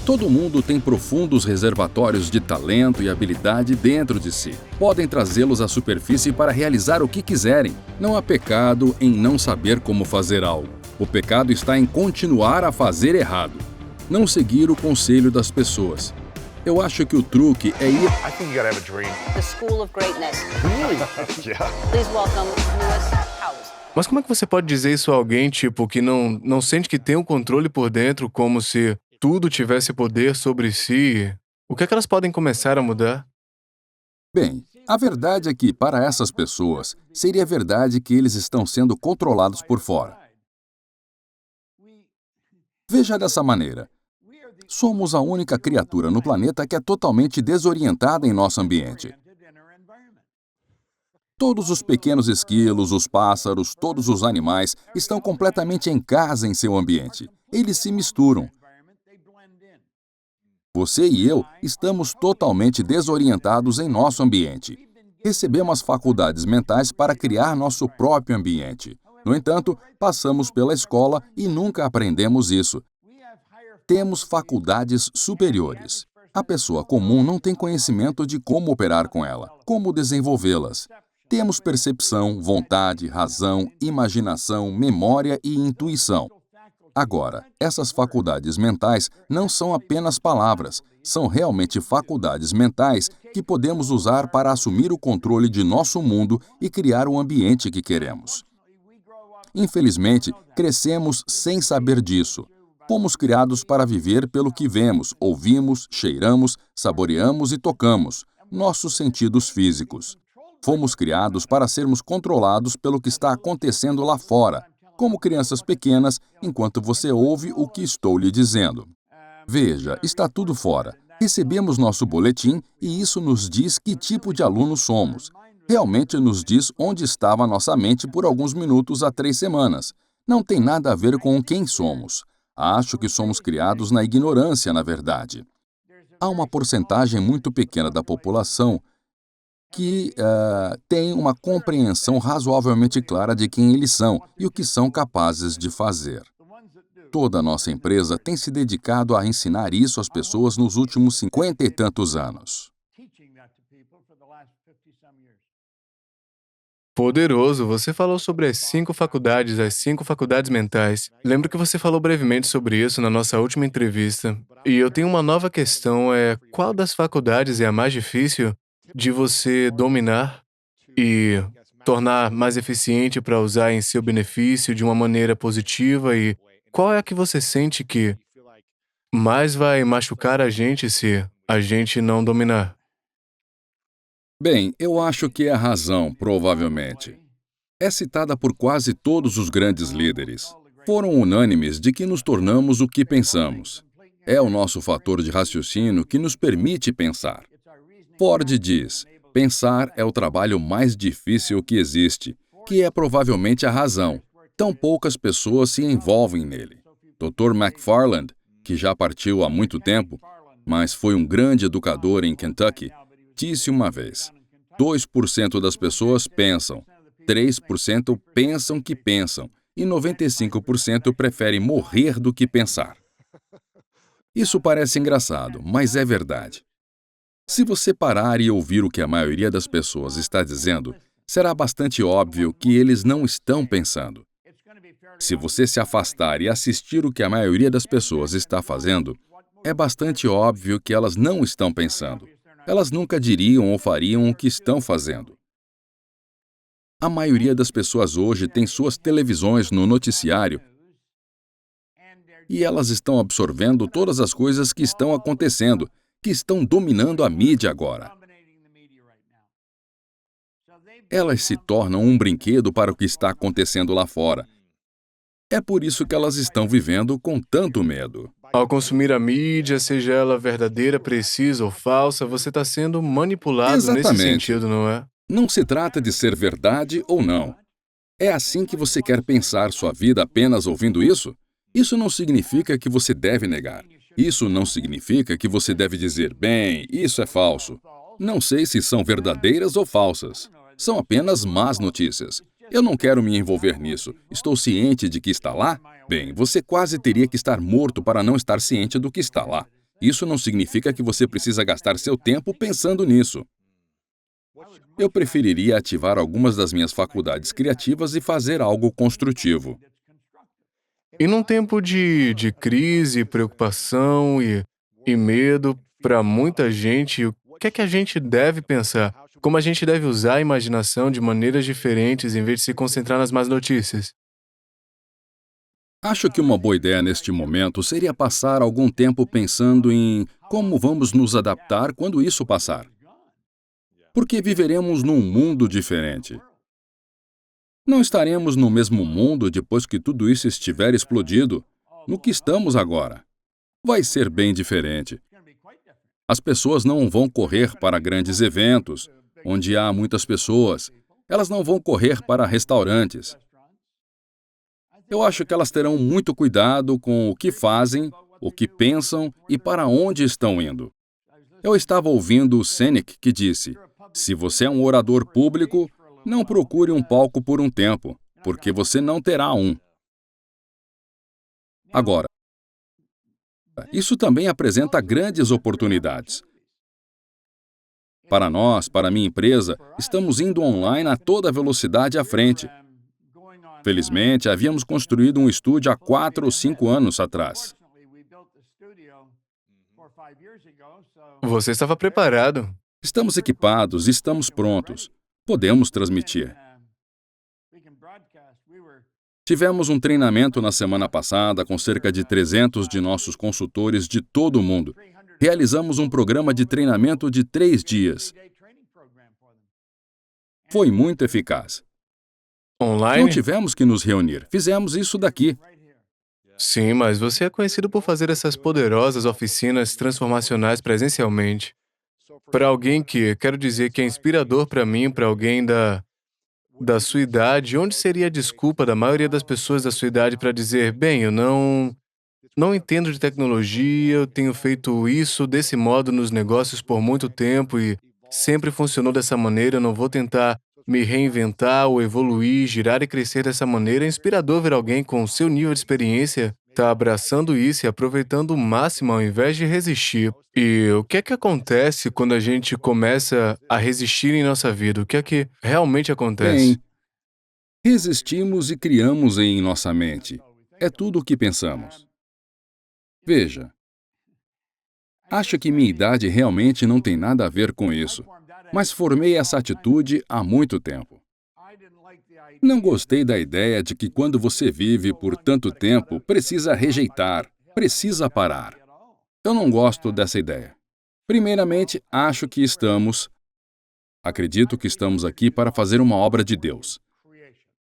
Todo mundo tem profundos reservatórios de talento e habilidade dentro de si. Podem trazê-los à superfície para realizar o que quiserem. Não há pecado em não saber como fazer algo. O pecado está em continuar a fazer errado. Não seguir o conselho das pessoas. Eu acho que o truque é ir... I think you gotta have a dream. The School of Greatness. Really? Yeah. Please welcome Lewis Howes. Mas como é que você pode dizer isso a alguém, tipo, que não sente que tem um controle por dentro, como se tudo tivesse poder sobre si? O que é que elas podem começar a mudar? Bem, a verdade é que, para essas pessoas, seria verdade que eles estão sendo controlados por fora. Veja dessa maneira. Somos a única criatura no planeta que é totalmente desorientada em nosso ambiente. Todos os pequenos esquilos, os pássaros, todos os animais estão completamente em casa em seu ambiente. Eles se misturam. Você e eu estamos totalmente desorientados em nosso ambiente. Recebemos faculdades mentais para criar nosso próprio ambiente. No entanto, passamos pela escola e nunca aprendemos isso. Temos faculdades superiores. A pessoa comum não tem conhecimento de como operar com ela, como desenvolvê-las. Temos percepção, vontade, razão, imaginação, memória e intuição. Agora, essas faculdades mentais não são apenas palavras, são realmente faculdades mentais que podemos usar para assumir o controle de nosso mundo e criar o ambiente que queremos. Infelizmente, crescemos sem saber disso. Fomos criados para viver pelo que vemos, ouvimos, cheiramos, saboreamos e tocamos, nossos sentidos físicos. Fomos criados para sermos controlados pelo que está acontecendo lá fora, como crianças pequenas, enquanto você ouve o que estou lhe dizendo. Veja, está tudo fora. Recebemos nosso boletim e isso nos diz que tipo de aluno somos. Realmente nos diz onde estava nossa mente por alguns minutos há 3 semanas. Não tem nada a ver com quem somos. Acho que somos criados na ignorância, na verdade. Há uma porcentagem muito pequena da população que tem uma compreensão razoavelmente clara de quem eles são e o que são capazes de fazer. Toda a nossa empresa tem se dedicado a ensinar isso às pessoas nos últimos 50 e tantos anos. Poderoso, você falou sobre as 5 faculdades mentais. Lembro que você falou brevemente sobre isso na nossa última entrevista. E eu tenho uma nova questão, qual das faculdades é a mais difícil de você dominar e tornar mais eficiente para usar em seu benefício de uma maneira positiva e qual é a que você sente que mais vai machucar a gente se a gente não dominar? Bem, eu acho que é a razão, provavelmente. É citada por quase todos os grandes líderes. Foram unânimes de que nos tornamos o que pensamos. É o nosso fator de raciocínio que nos permite pensar. Ford diz, pensar é o trabalho mais difícil que existe, que é provavelmente a razão. Tão poucas pessoas se envolvem nele. Dr. McFarland, que já partiu há muito tempo, mas foi um grande educador em Kentucky, disse uma vez, 2% das pessoas pensam, 3% pensam que pensam e 95% preferem morrer do que pensar. Isso parece engraçado, mas é verdade. Se você parar e ouvir o que a maioria das pessoas está dizendo, será bastante óbvio que eles não estão pensando. Se você se afastar e assistir o que a maioria das pessoas está fazendo, é bastante óbvio que elas não estão pensando. Elas nunca diriam ou fariam o que estão fazendo. A maioria das pessoas hoje tem suas televisões no noticiário e elas estão absorvendo todas as coisas que estão acontecendo, que estão dominando a mídia agora. Elas se tornam um brinquedo para o que está acontecendo lá fora. É por isso que elas estão vivendo com tanto medo. Ao consumir a mídia, seja ela verdadeira, precisa ou falsa, você está sendo manipulado nesse Exatamente. sentido, não é? Não se trata de ser verdade ou não. É assim que você quer pensar sua vida apenas ouvindo isso? Isso não significa que você deve negar. Isso não significa que você deve dizer, bem, isso é falso. Não sei se são verdadeiras ou falsas. São apenas más notícias. Eu não quero me envolver nisso. Estou ciente de que está lá? Bem, você quase teria que estar morto para não estar ciente do que está lá. Isso não significa que você precisa gastar seu tempo pensando nisso. Eu preferiria ativar algumas das minhas faculdades criativas e fazer algo construtivo. E num tempo de crise, preocupação e medo para muita gente, o que é que a gente deve pensar? Como a gente deve usar a imaginação de maneiras diferentes em vez de se concentrar nas más notícias? Acho que uma boa ideia neste momento seria passar algum tempo pensando em como vamos nos adaptar quando isso passar. Porque viveremos num mundo diferente. Não estaremos no mesmo mundo depois que tudo isso estiver explodido, no que estamos agora. Vai ser bem diferente. As pessoas não vão correr para grandes eventos, onde há muitas pessoas. Elas não vão correr para restaurantes. Eu acho que elas terão muito cuidado com o que fazem, o que pensam e para onde estão indo. Eu estava ouvindo o Seneca que disse: se você é um orador público, não procure um palco por um tempo, porque você não terá um. Agora, isso também apresenta grandes oportunidades. Para nós, para minha empresa, estamos indo online a toda velocidade à frente. Felizmente, havíamos construído um estúdio há 4 ou 5 anos atrás. Você estava preparado. Estamos equipados, estamos prontos. Podemos transmitir. Tivemos um treinamento na semana passada com cerca de 300 de nossos consultores de todo o mundo. Realizamos um programa de treinamento de 3 dias. Foi muito eficaz. Não Online? tivemos que nos reunir. Fizemos isso daqui. Sim, mas você é conhecido por fazer essas poderosas oficinas transformacionais presencialmente. Para alguém que, quero dizer, que é inspirador para mim, para alguém da sua idade, onde seria a desculpa da maioria das pessoas da sua idade para dizer, bem, eu não entendo de tecnologia, eu tenho feito isso desse modo nos negócios por muito tempo e sempre funcionou dessa maneira, eu não vou tentar me reinventar ou evoluir, girar e crescer dessa maneira. É inspirador ver alguém com o seu nível de experiência tá abraçando isso e aproveitando o máximo ao invés de resistir. E o que é que acontece quando a gente começa a resistir em nossa vida? O que é que realmente acontece? Bem, resistimos e criamos em nossa mente. É tudo o que pensamos. Veja, acho que minha idade realmente não tem nada a ver com isso, mas formei essa atitude há muito tempo. Não gostei da ideia de que quando você vive por tanto tempo, precisa rejeitar, precisa parar. Eu não gosto dessa ideia. Primeiramente, acredito que estamos aqui para fazer uma obra de Deus.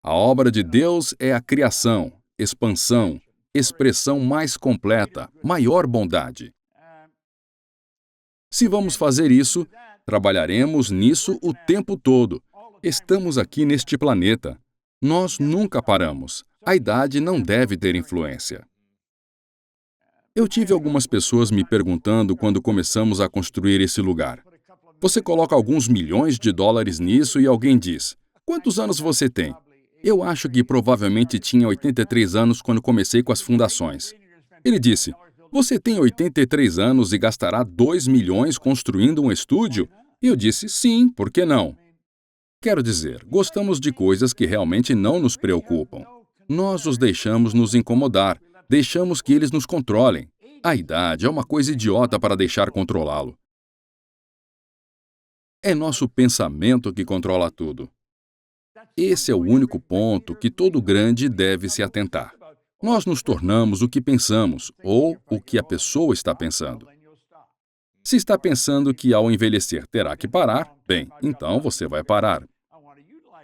A obra de Deus é a criação, expansão, expressão mais completa, maior bondade. Se vamos fazer isso, trabalharemos nisso o tempo todo. Estamos aqui neste planeta. Nós nunca paramos. A idade não deve ter influência. Eu tive algumas pessoas me perguntando quando começamos a construir esse lugar. Você coloca alguns milhões de dólares nisso e alguém diz: quantos anos você tem? Eu acho que provavelmente tinha 83 anos quando comecei com as fundações. Ele disse: você tem 83 anos e gastará 2 milhões construindo um estúdio? E eu disse: sim, por que não? Quero dizer, gostamos de coisas que realmente não nos preocupam. Nós os deixamos nos incomodar, deixamos que eles nos controlem. A idade é uma coisa idiota para deixar controlá-lo. É nosso pensamento que controla tudo. Esse é o único ponto que todo grande deve se atentar. Nós nos tornamos o que pensamos, ou o que a pessoa está pensando. Se está pensando que ao envelhecer terá que parar, bem, então você vai parar.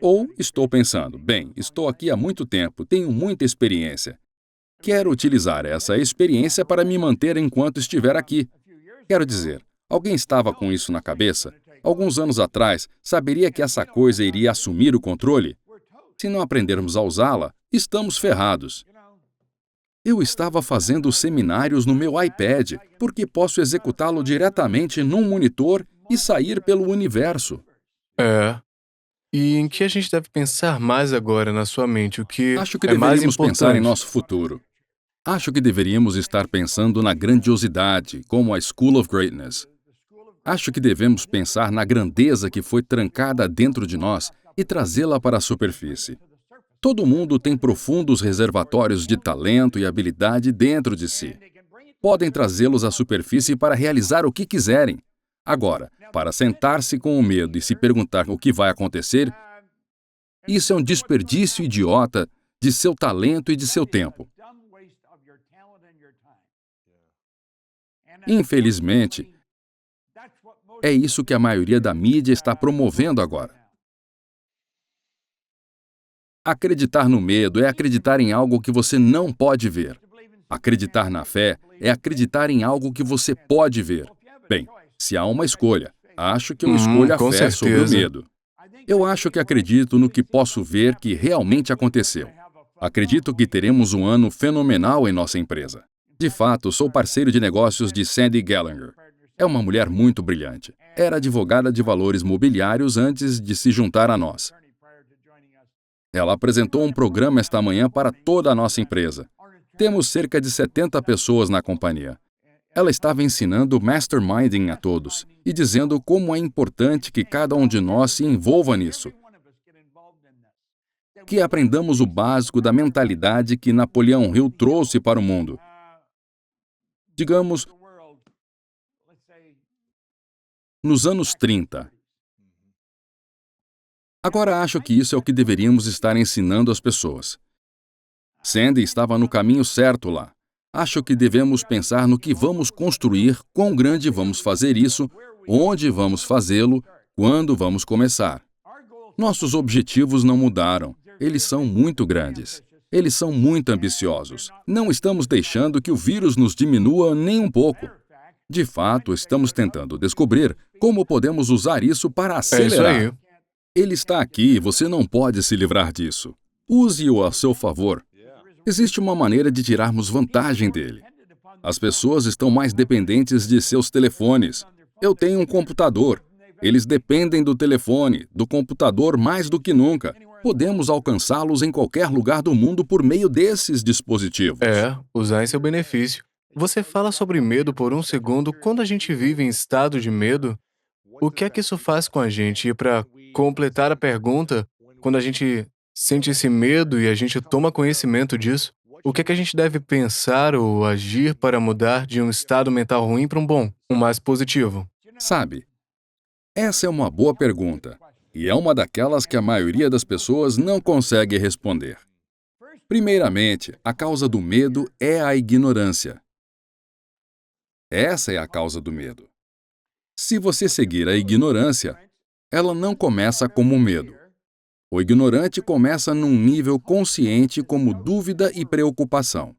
Ou estou pensando, bem, estou aqui há muito tempo, tenho muita experiência. Quero utilizar essa experiência para me manter enquanto estiver aqui. Quero dizer, alguém estava com isso na cabeça? Alguns anos atrás, saberia que essa coisa iria assumir o controle? Se não aprendermos a usá-la, estamos ferrados. Eu estava fazendo seminários no meu iPad, porque posso executá-lo diretamente num monitor e sair pelo universo. É. E em que a gente deve pensar mais agora na sua mente? O que Acho que é mais deveríamos pensar em importante? nosso futuro. Acho que deveríamos estar pensando na grandiosidade, como a School of Greatness. Acho que devemos pensar na grandeza que foi trancada dentro de nós e trazê-la para a superfície. Todo mundo tem profundos reservatórios de talento e habilidade dentro de si. Podem trazê-los à superfície para realizar o que quiserem. Agora, para sentar-se com o medo e se perguntar o que vai acontecer, isso é um desperdício idiota de seu talento e de seu tempo. Infelizmente, é isso que a maioria da mídia está promovendo agora. Acreditar no medo é acreditar em algo que você não pode ver. Acreditar na fé é acreditar em algo que você pode ver. Bem, se há uma escolha, acho que eu escolho a com fé sobre o certeza. medo. Eu acho que acredito no que posso ver que realmente aconteceu. Acredito que teremos um ano fenomenal em nossa empresa. De fato, sou parceiro de negócios de Sandy Gallagher. É uma mulher muito brilhante. Era advogada de valores mobiliários antes de se juntar a nós. Ela apresentou um programa esta manhã para toda a nossa empresa. Temos cerca de 70 pessoas na companhia. Ela estava ensinando masterminding a todos e dizendo como é importante que cada um de nós se envolva nisso. Que aprendamos o básico da mentalidade que Napoleão Hill trouxe para o mundo. Digamos, nos anos 30. Agora acho que isso é o que deveríamos estar ensinando às pessoas. Sandy estava no caminho certo lá. Acho que devemos pensar no que vamos construir, quão grande vamos fazer isso, onde vamos fazê-lo, quando vamos começar. Nossos objetivos não mudaram. Eles são muito grandes. Eles são muito ambiciosos. Não estamos deixando que o vírus nos diminua nem um pouco. De fato, estamos tentando descobrir como podemos usar isso para acelerar. É isso aí. Ele está aqui e você não pode se livrar disso. Use-o a seu favor. Existe uma maneira de tirarmos vantagem dele. As pessoas estão mais dependentes de seus telefones. Eu tenho um computador. Eles dependem do telefone, do computador mais do que nunca. Podemos alcançá-los em qualquer lugar do mundo por meio desses dispositivos. Usar em seu benefício. Você fala sobre medo por um segundo. Quando a gente vive em estado de medo, o que é que isso faz com a gente? E para completar a pergunta, quando a gente sente esse medo e a gente toma conhecimento disso, o que é que a gente deve pensar ou agir para mudar de um estado mental ruim para um bom, um mais positivo? Sabe, essa é uma boa pergunta. E é uma daquelas que a maioria das pessoas não consegue responder. Primeiramente, a causa do medo é a ignorância. Essa é a causa do medo. Se você seguir a ignorância, ela não começa como medo. O ignorante começa num nível consciente como dúvida e preocupação.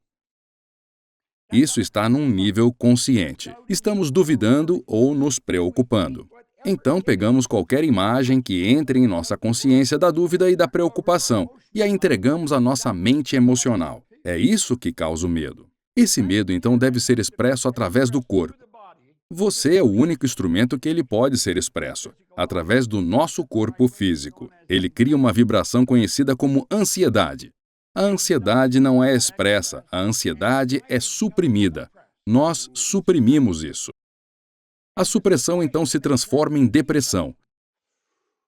Isso está num nível consciente. Estamos duvidando ou nos preocupando. Então, pegamos qualquer imagem que entre em nossa consciência da dúvida e da preocupação e a entregamos à nossa mente emocional. É isso que causa o medo. Esse medo, então, deve ser expresso através do corpo. Você é o único instrumento que ele pode ser expresso, através do nosso corpo físico. Ele cria uma vibração conhecida como ansiedade. A ansiedade não é expressa, a ansiedade é suprimida. Nós suprimimos isso. A supressão então se transforma em depressão,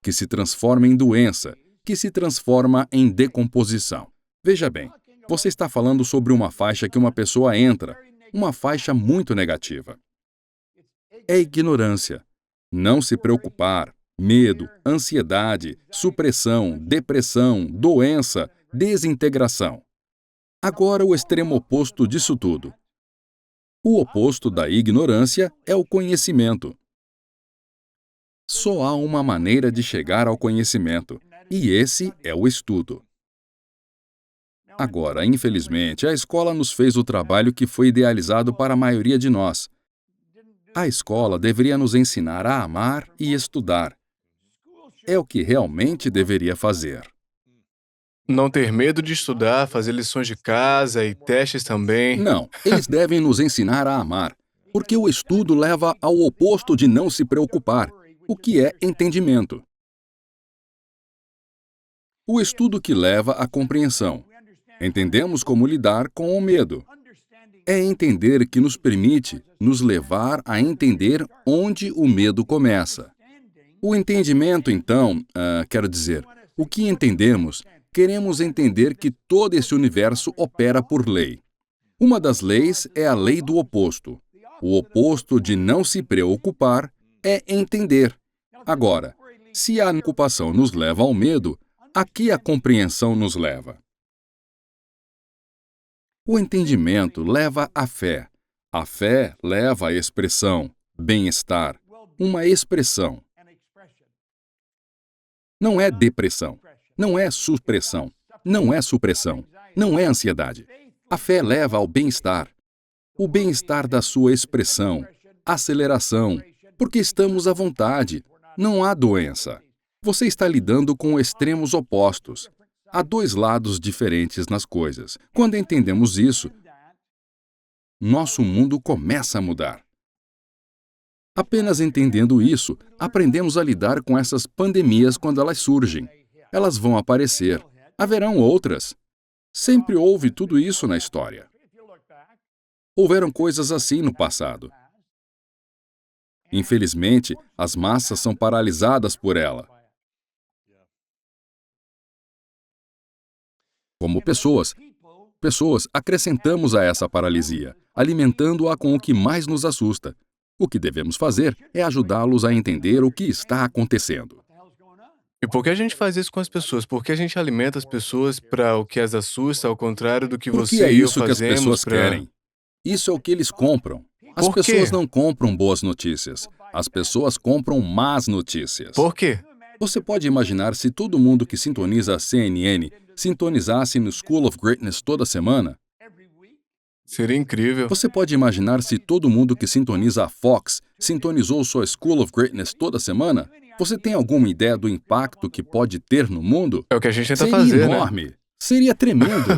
que se transforma em doença, que se transforma em decomposição. Veja bem, você está falando sobre uma faixa que uma pessoa entra, uma faixa muito negativa. É ignorância, não se preocupar, medo, ansiedade, supressão, depressão, doença, desintegração. Agora o extremo oposto disso tudo. O oposto da ignorância é o conhecimento. Só há uma maneira de chegar ao conhecimento, e esse é o estudo. Agora, infelizmente, a escola nos fez o trabalho que foi idealizado para a maioria de nós. A escola deveria nos ensinar a amar e estudar. É o que realmente deveria fazer. Não ter medo de estudar, fazer lições de casa e testes também. Não, eles devem nos ensinar a amar, porque o estudo leva ao oposto de não se preocupar, o que é entendimento. O estudo que leva à compreensão. Entendemos como lidar com o medo. É entender que nos permite nos levar a entender onde o medo começa. O entendimento, então, quero dizer, o que entendemos, queremos entender que todo esse universo opera por lei. Uma das leis é a lei do oposto. O oposto de não se preocupar é entender. Agora, se a ocupação nos leva ao medo, a que a compreensão nos leva? O entendimento leva à fé. A fé leva à expressão, bem-estar, uma expressão. Não é depressão, não é supressão, não é supressão, não é ansiedade. A fé leva ao bem-estar. O bem-estar da sua expressão, aceleração, porque estamos à vontade, não há doença. Você está lidando com extremos opostos. Há dois lados diferentes nas coisas. Quando entendemos isso, nosso mundo começa a mudar. Apenas entendendo isso, aprendemos a lidar com essas pandemias quando elas surgem. Elas vão aparecer. Haverão outras. Sempre houve tudo isso na história. Houveram coisas assim no passado. Infelizmente, as massas são paralisadas por ela. Como pessoas acrescentamos a essa paralisia, alimentando-a com o que mais nos assusta. O que devemos fazer é ajudá-los a entender o que está acontecendo. E por que a gente faz isso com as pessoas? Por que a gente alimenta as pessoas para o que as assusta, ao contrário do que Porque você é e eu isso que as fazemos pessoas para... querem. Isso é o que eles compram. As Por quê? pessoas não compram boas notícias. As pessoas compram más notícias. Por quê? Você pode imaginar se todo mundo que sintoniza a CNN sintonizasse no School of Greatness toda semana? Seria incrível. Você pode imaginar se todo mundo que sintoniza a Fox sintonizou sua School of Greatness toda semana? Você tem alguma ideia do impacto que pode ter no mundo? É o que a gente tenta Seria fazer, né? enorme. Seria tremendo.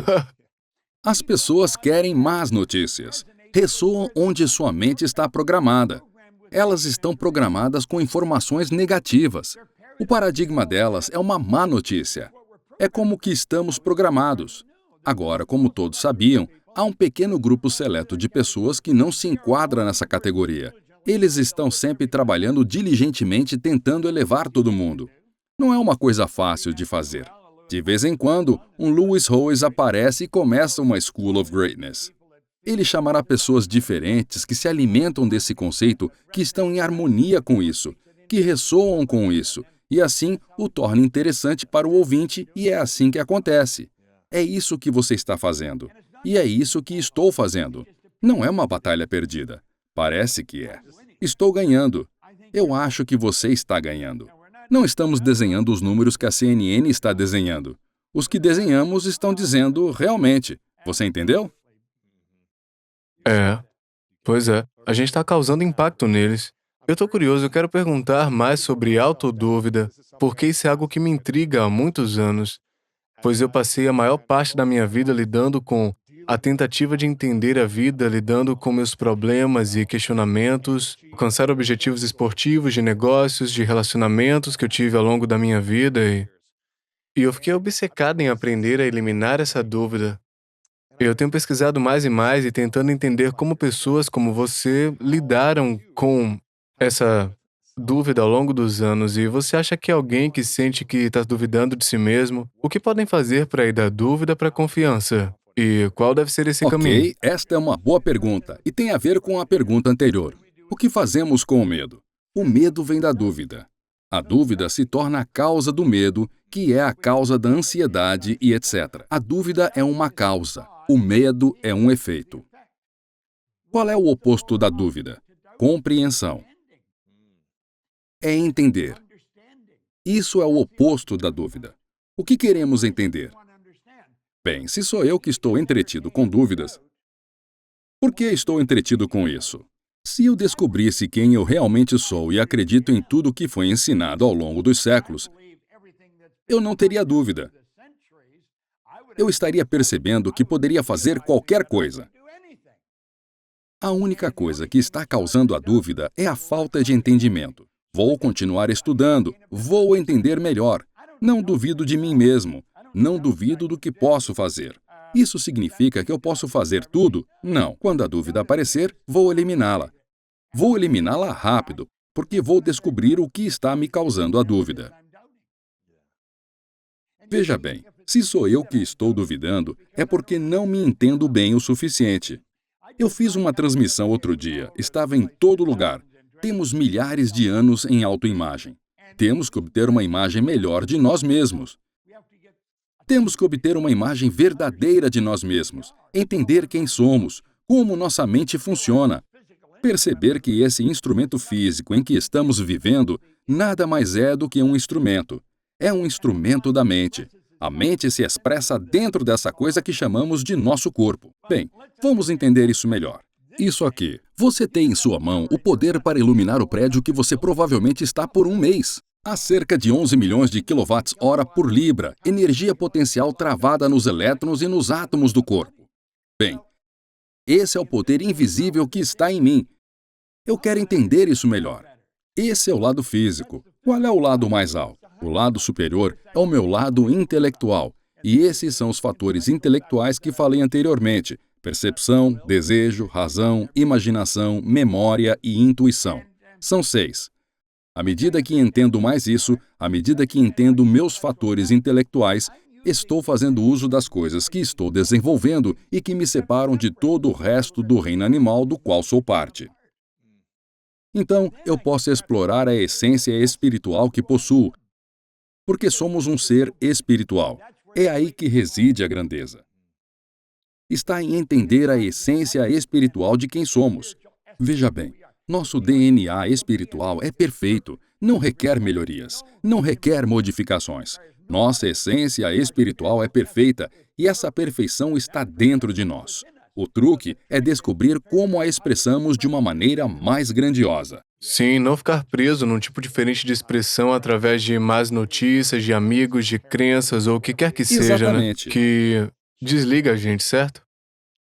As pessoas querem más notícias. Ressoam onde sua mente está programada. Elas estão programadas com informações negativas. O paradigma delas é uma má notícia. É como que estamos programados. Agora, como todos sabiam, há um pequeno grupo seleto de pessoas que não se enquadra nessa categoria. Eles estão sempre trabalhando diligentemente tentando elevar todo mundo. Não é uma coisa fácil de fazer. De vez em quando, um Lewis Howes aparece e começa uma School of Greatness. Ele chamará pessoas diferentes que se alimentam desse conceito, que estão em harmonia com isso, que ressoam com isso, e assim o torna interessante para o ouvinte, e é assim que acontece. É isso que você está fazendo. E é isso que estou fazendo. Não é uma batalha perdida. Parece que é. Estou ganhando. Eu acho que você está ganhando. Não estamos desenhando os números que a CNN está desenhando. Os que desenhamos estão dizendo realmente. Você entendeu? É. Pois é. A gente está causando impacto neles. Eu tô curioso, eu quero perguntar mais sobre autodúvida, porque isso é algo que me intriga há muitos anos, pois eu passei a maior parte da minha vida lidando com a tentativa de entender a vida, lidando com meus problemas e questionamentos, alcançar objetivos esportivos, de negócios, de relacionamentos que eu tive ao longo da minha vida e eu fiquei obcecado em aprender a eliminar essa dúvida. Eu tenho pesquisado mais e mais e tentando entender como pessoas como você lidaram com essa dúvida ao longo dos anos. E você acha que alguém que sente que está duvidando de si mesmo, o que podem fazer para ir da dúvida para a confiança? E qual deve ser esse caminho? Ok, esta é uma boa pergunta e tem a ver com a pergunta anterior. O que fazemos com o medo? O medo vem da dúvida. A dúvida se torna a causa do medo, que é a causa da ansiedade e etc. A dúvida é uma causa. O medo é um efeito. Qual é o oposto da dúvida? Compreensão. É entender. Isso é o oposto da dúvida. O que queremos entender? Bem, se sou eu que estou entretido com dúvidas, por que estou entretido com isso? Se eu descobrisse quem eu realmente sou e acredito em tudo o que foi ensinado ao longo dos séculos, eu não teria dúvida. Eu estaria percebendo que poderia fazer qualquer coisa. A única coisa que está causando a dúvida é a falta de entendimento. Vou continuar estudando, vou entender melhor. Não duvido de mim mesmo, não duvido do que posso fazer. Isso significa que eu posso fazer tudo? Não. Quando a dúvida aparecer, vou eliminá-la. Vou eliminá-la rápido, porque vou descobrir o que está me causando a dúvida. Veja bem, se sou eu que estou duvidando, é porque não me entendo bem o suficiente. Eu fiz uma transmissão outro dia, estava em todo lugar. Temos milhares de anos em autoimagem. Temos que obter uma imagem melhor de nós mesmos. Temos que obter uma imagem verdadeira de nós mesmos, entender quem somos, como nossa mente funciona, perceber que esse instrumento físico em que estamos vivendo nada mais é do que um instrumento. É um instrumento da mente. A mente se expressa dentro dessa coisa que chamamos de nosso corpo. Bem, vamos entender isso melhor. Isso aqui. Você tem em sua mão o poder para iluminar o prédio que você provavelmente está por um mês. Há cerca de 11 milhões de kWh por libra, energia potencial travada nos elétrons e nos átomos do corpo. Bem, esse é o poder invisível que está em mim. Eu quero entender isso melhor. Esse é o lado físico. Qual é o lado mais alto? O lado superior é o meu lado intelectual. E esses são os fatores intelectuais que falei anteriormente: percepção, desejo, razão, imaginação, memória e intuição. São 6. À medida que entendo mais isso, à medida que entendo meus fatores intelectuais, estou fazendo uso das coisas que estou desenvolvendo e que me separam de todo o resto do reino animal do qual sou parte. Então, eu posso explorar a essência espiritual que possuo, porque somos um ser espiritual. É aí que reside a grandeza. Está em entender a essência espiritual de quem somos. Veja bem, nosso DNA espiritual é perfeito, não requer melhorias, não requer modificações. Nossa essência espiritual é perfeita e essa perfeição está dentro de nós. O truque é descobrir como a expressamos de uma maneira mais grandiosa. Sim, não ficar preso num tipo diferente de expressão através de más notícias, de amigos, de crenças ou o que quer que seja, Exatamente. né? Que desliga a gente, certo?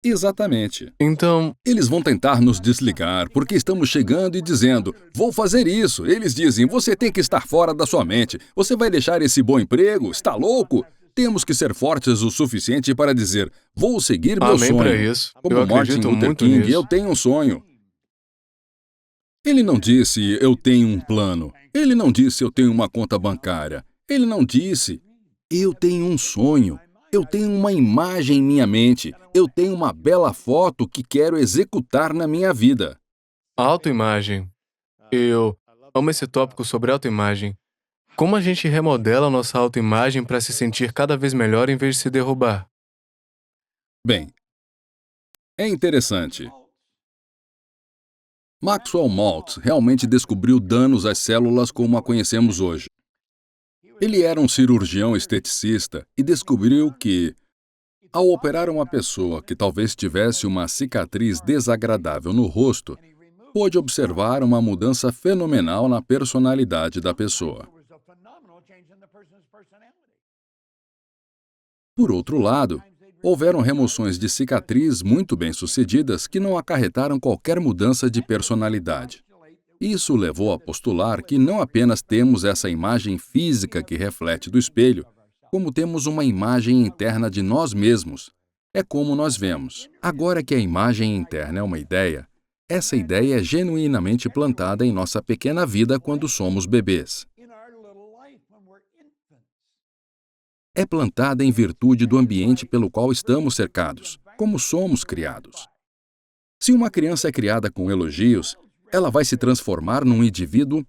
Exatamente. Então, Eles vão tentar nos desligar porque estamos chegando e dizendo: vou fazer isso. Eles dizem: você tem que estar fora da sua mente. Você vai deixar esse bom emprego? Está louco? Temos que ser fortes o suficiente para dizer: vou seguir meu amém pra sonho. isso. Como Eu Martin acredito Luther muito King, nisso. eu tenho um sonho. Ele não disse: eu tenho um plano. Ele não disse: eu tenho uma conta bancária. Ele não disse: eu tenho um sonho. Eu tenho uma imagem em minha mente. Eu tenho uma bela foto que quero executar na minha vida. Autoimagem. Eu amo esse tópico sobre autoimagem. Como a gente remodela a nossa autoimagem para se sentir cada vez melhor em vez de se derrubar? Bem, é interessante. Maxwell Maltz realmente descobriu danos às células como a conhecemos hoje. Ele era um cirurgião esteticista e descobriu que, ao operar uma pessoa que talvez tivesse uma cicatriz desagradável no rosto, pôde observar uma mudança fenomenal na personalidade da pessoa. Por outro lado, houveram remoções de cicatriz muito bem-sucedidas que não acarretaram qualquer mudança de personalidade. Isso levou a postular que não apenas temos essa imagem física que reflete do espelho, como temos uma imagem interna de nós mesmos. É como nós vemos. Agora que a imagem interna é uma ideia, essa ideia é genuinamente plantada em nossa pequena vida quando somos bebês. É plantada em virtude do ambiente pelo qual estamos cercados, como somos criados. Se uma criança é criada com elogios, ela vai se transformar num indivíduo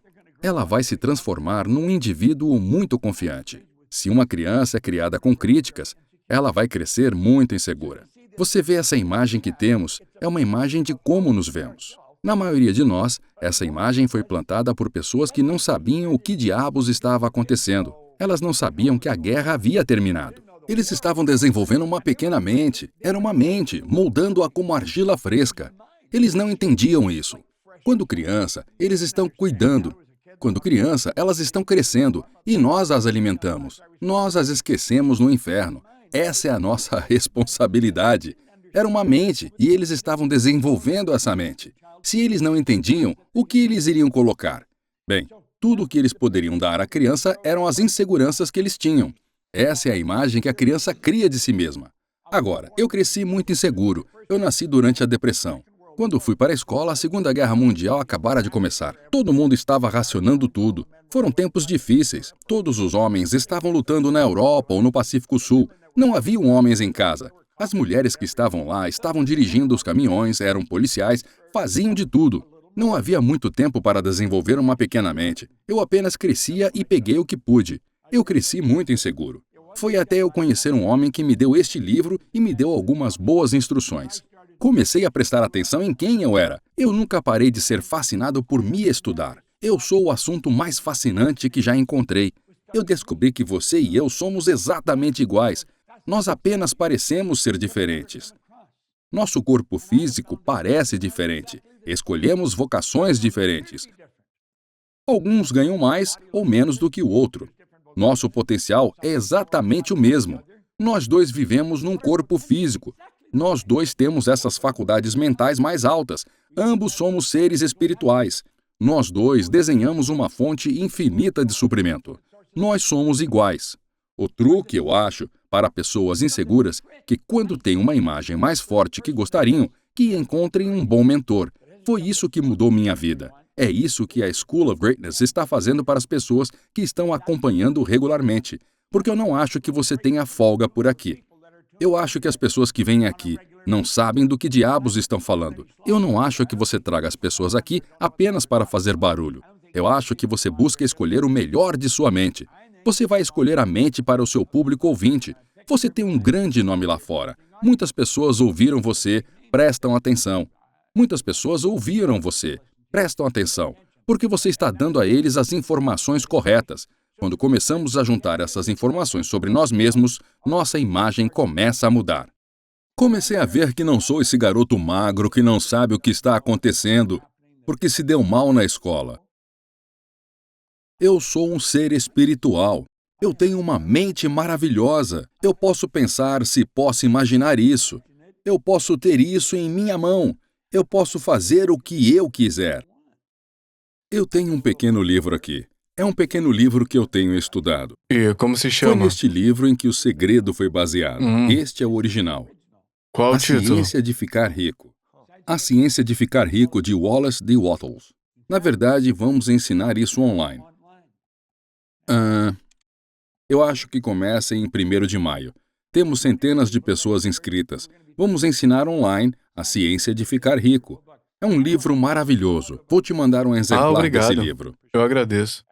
muito confiante. Se uma criança é criada com críticas, ela vai crescer muito insegura. Você vê essa imagem que temos, é uma imagem de como nos vemos. Na maioria de nós, essa imagem foi plantada por pessoas que não sabiam o que diabos estava acontecendo. Elas não sabiam que a guerra havia terminado. Eles estavam desenvolvendo uma pequena mente. Era uma mente, moldando-a como argila fresca. Eles não entendiam isso. Quando criança, eles estão cuidando. Quando criança, elas estão crescendo e nós as alimentamos. Nós as esquecemos no inferno. Essa é a nossa responsabilidade. Era uma mente e eles estavam desenvolvendo essa mente. Se eles não entendiam, o que eles iriam colocar? Bem, tudo o que eles poderiam dar à criança eram as inseguranças que eles tinham. Essa é a imagem que a criança cria de si mesma. Agora, eu cresci muito inseguro. Eu nasci durante a Depressão. Quando fui para a escola, a Segunda Guerra Mundial acabara de começar. Todo mundo estava racionando tudo. Foram tempos difíceis. Todos os homens estavam lutando na Europa ou no Pacífico Sul. Não haviam homens em casa. As mulheres que estavam lá estavam dirigindo os caminhões, eram policiais, faziam de tudo. Não havia muito tempo para desenvolver uma pequena mente. Eu apenas crescia e peguei o que pude. Eu cresci muito inseguro. Foi até eu conhecer um homem que me deu este livro e me deu algumas boas instruções. Comecei a prestar atenção em quem eu era. Eu nunca parei de ser fascinado por me estudar. Eu sou o assunto mais fascinante que já encontrei. Eu descobri que você e eu somos exatamente iguais. Nós apenas parecemos ser diferentes. Nosso corpo físico parece diferente. Escolhemos vocações diferentes. Alguns ganham mais ou menos do que o outro. Nosso potencial é exatamente o mesmo. Nós dois vivemos num corpo físico. Nós dois temos essas faculdades mentais mais altas. Ambos somos seres espirituais. Nós dois desenhamos uma fonte infinita de suprimento. Nós somos iguais. O truque, eu acho, para pessoas inseguras, que quando têm uma imagem mais forte que gostariam, que encontrem um bom mentor. Foi isso que mudou minha vida. É isso que a School of Greatness está fazendo para as pessoas que estão acompanhando regularmente, porque eu não acho que você tenha folga por aqui. Eu acho que as pessoas que vêm aqui não sabem do que diabos estão falando. Eu não acho que você traga as pessoas aqui apenas para fazer barulho. Eu acho que você busca escolher o melhor de sua mente. Você vai escolher a mente para o seu público ouvinte. Você tem um grande nome lá fora. Muitas pessoas ouviram você, prestam atenção. Muitas pessoas ouviram você, prestam atenção, porque você está dando a eles as informações corretas. Quando começamos a juntar essas informações sobre nós mesmos, nossa imagem começa a mudar. Comecei a ver que não sou esse garoto magro que não sabe o que está acontecendo, porque se deu mal na escola. Eu sou um ser espiritual. Eu tenho uma mente maravilhosa. Eu posso pensar se posso imaginar isso. Eu posso ter isso em minha mão. Eu posso fazer o que eu quiser. Eu tenho um pequeno livro aqui. É um pequeno livro que eu tenho estudado. E como se Foi chama? neste livro em que o segredo foi baseado. Este é o original. Qual o A título? Ciência de Ficar Rico. A Ciência de Ficar Rico, de Wallace D. Wattles. Na verdade, vamos ensinar isso online. Eu acho que começa em 1º de maio. Temos centenas de pessoas inscritas. Vamos ensinar online a ciência de ficar rico. É um livro maravilhoso. Vou te mandar um exemplar obrigado. desse livro. Eu agradeço.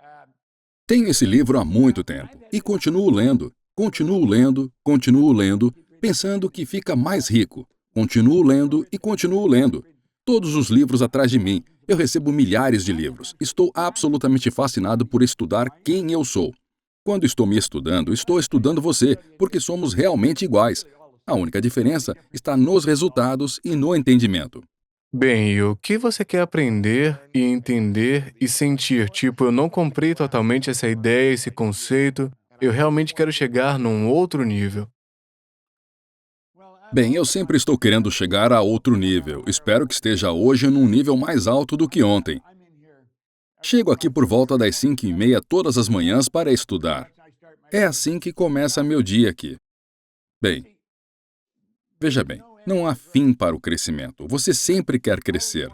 Tenho esse livro há muito tempo e continuo lendo, continuo lendo, pensando que fica mais rico. Continuo lendo e continuo lendo. Todos os livros atrás de mim. Eu recebo milhares de livros. Estou absolutamente fascinado por estudar quem eu sou. Quando estou me estudando, estou estudando você, porque somos realmente iguais. A única diferença está nos resultados e no entendimento. Bem, e o que você quer aprender e entender e sentir? Tipo, eu não comprei totalmente essa ideia, esse conceito. Eu realmente quero chegar num outro nível. Bem, eu sempre estou querendo chegar a outro nível. Espero que esteja hoje num nível mais alto do que ontem. Chego aqui por volta das 5h30 todas as manhãs para estudar. É assim que começa meu dia aqui. Bem, veja bem, não há fim para o crescimento. Você sempre quer crescer.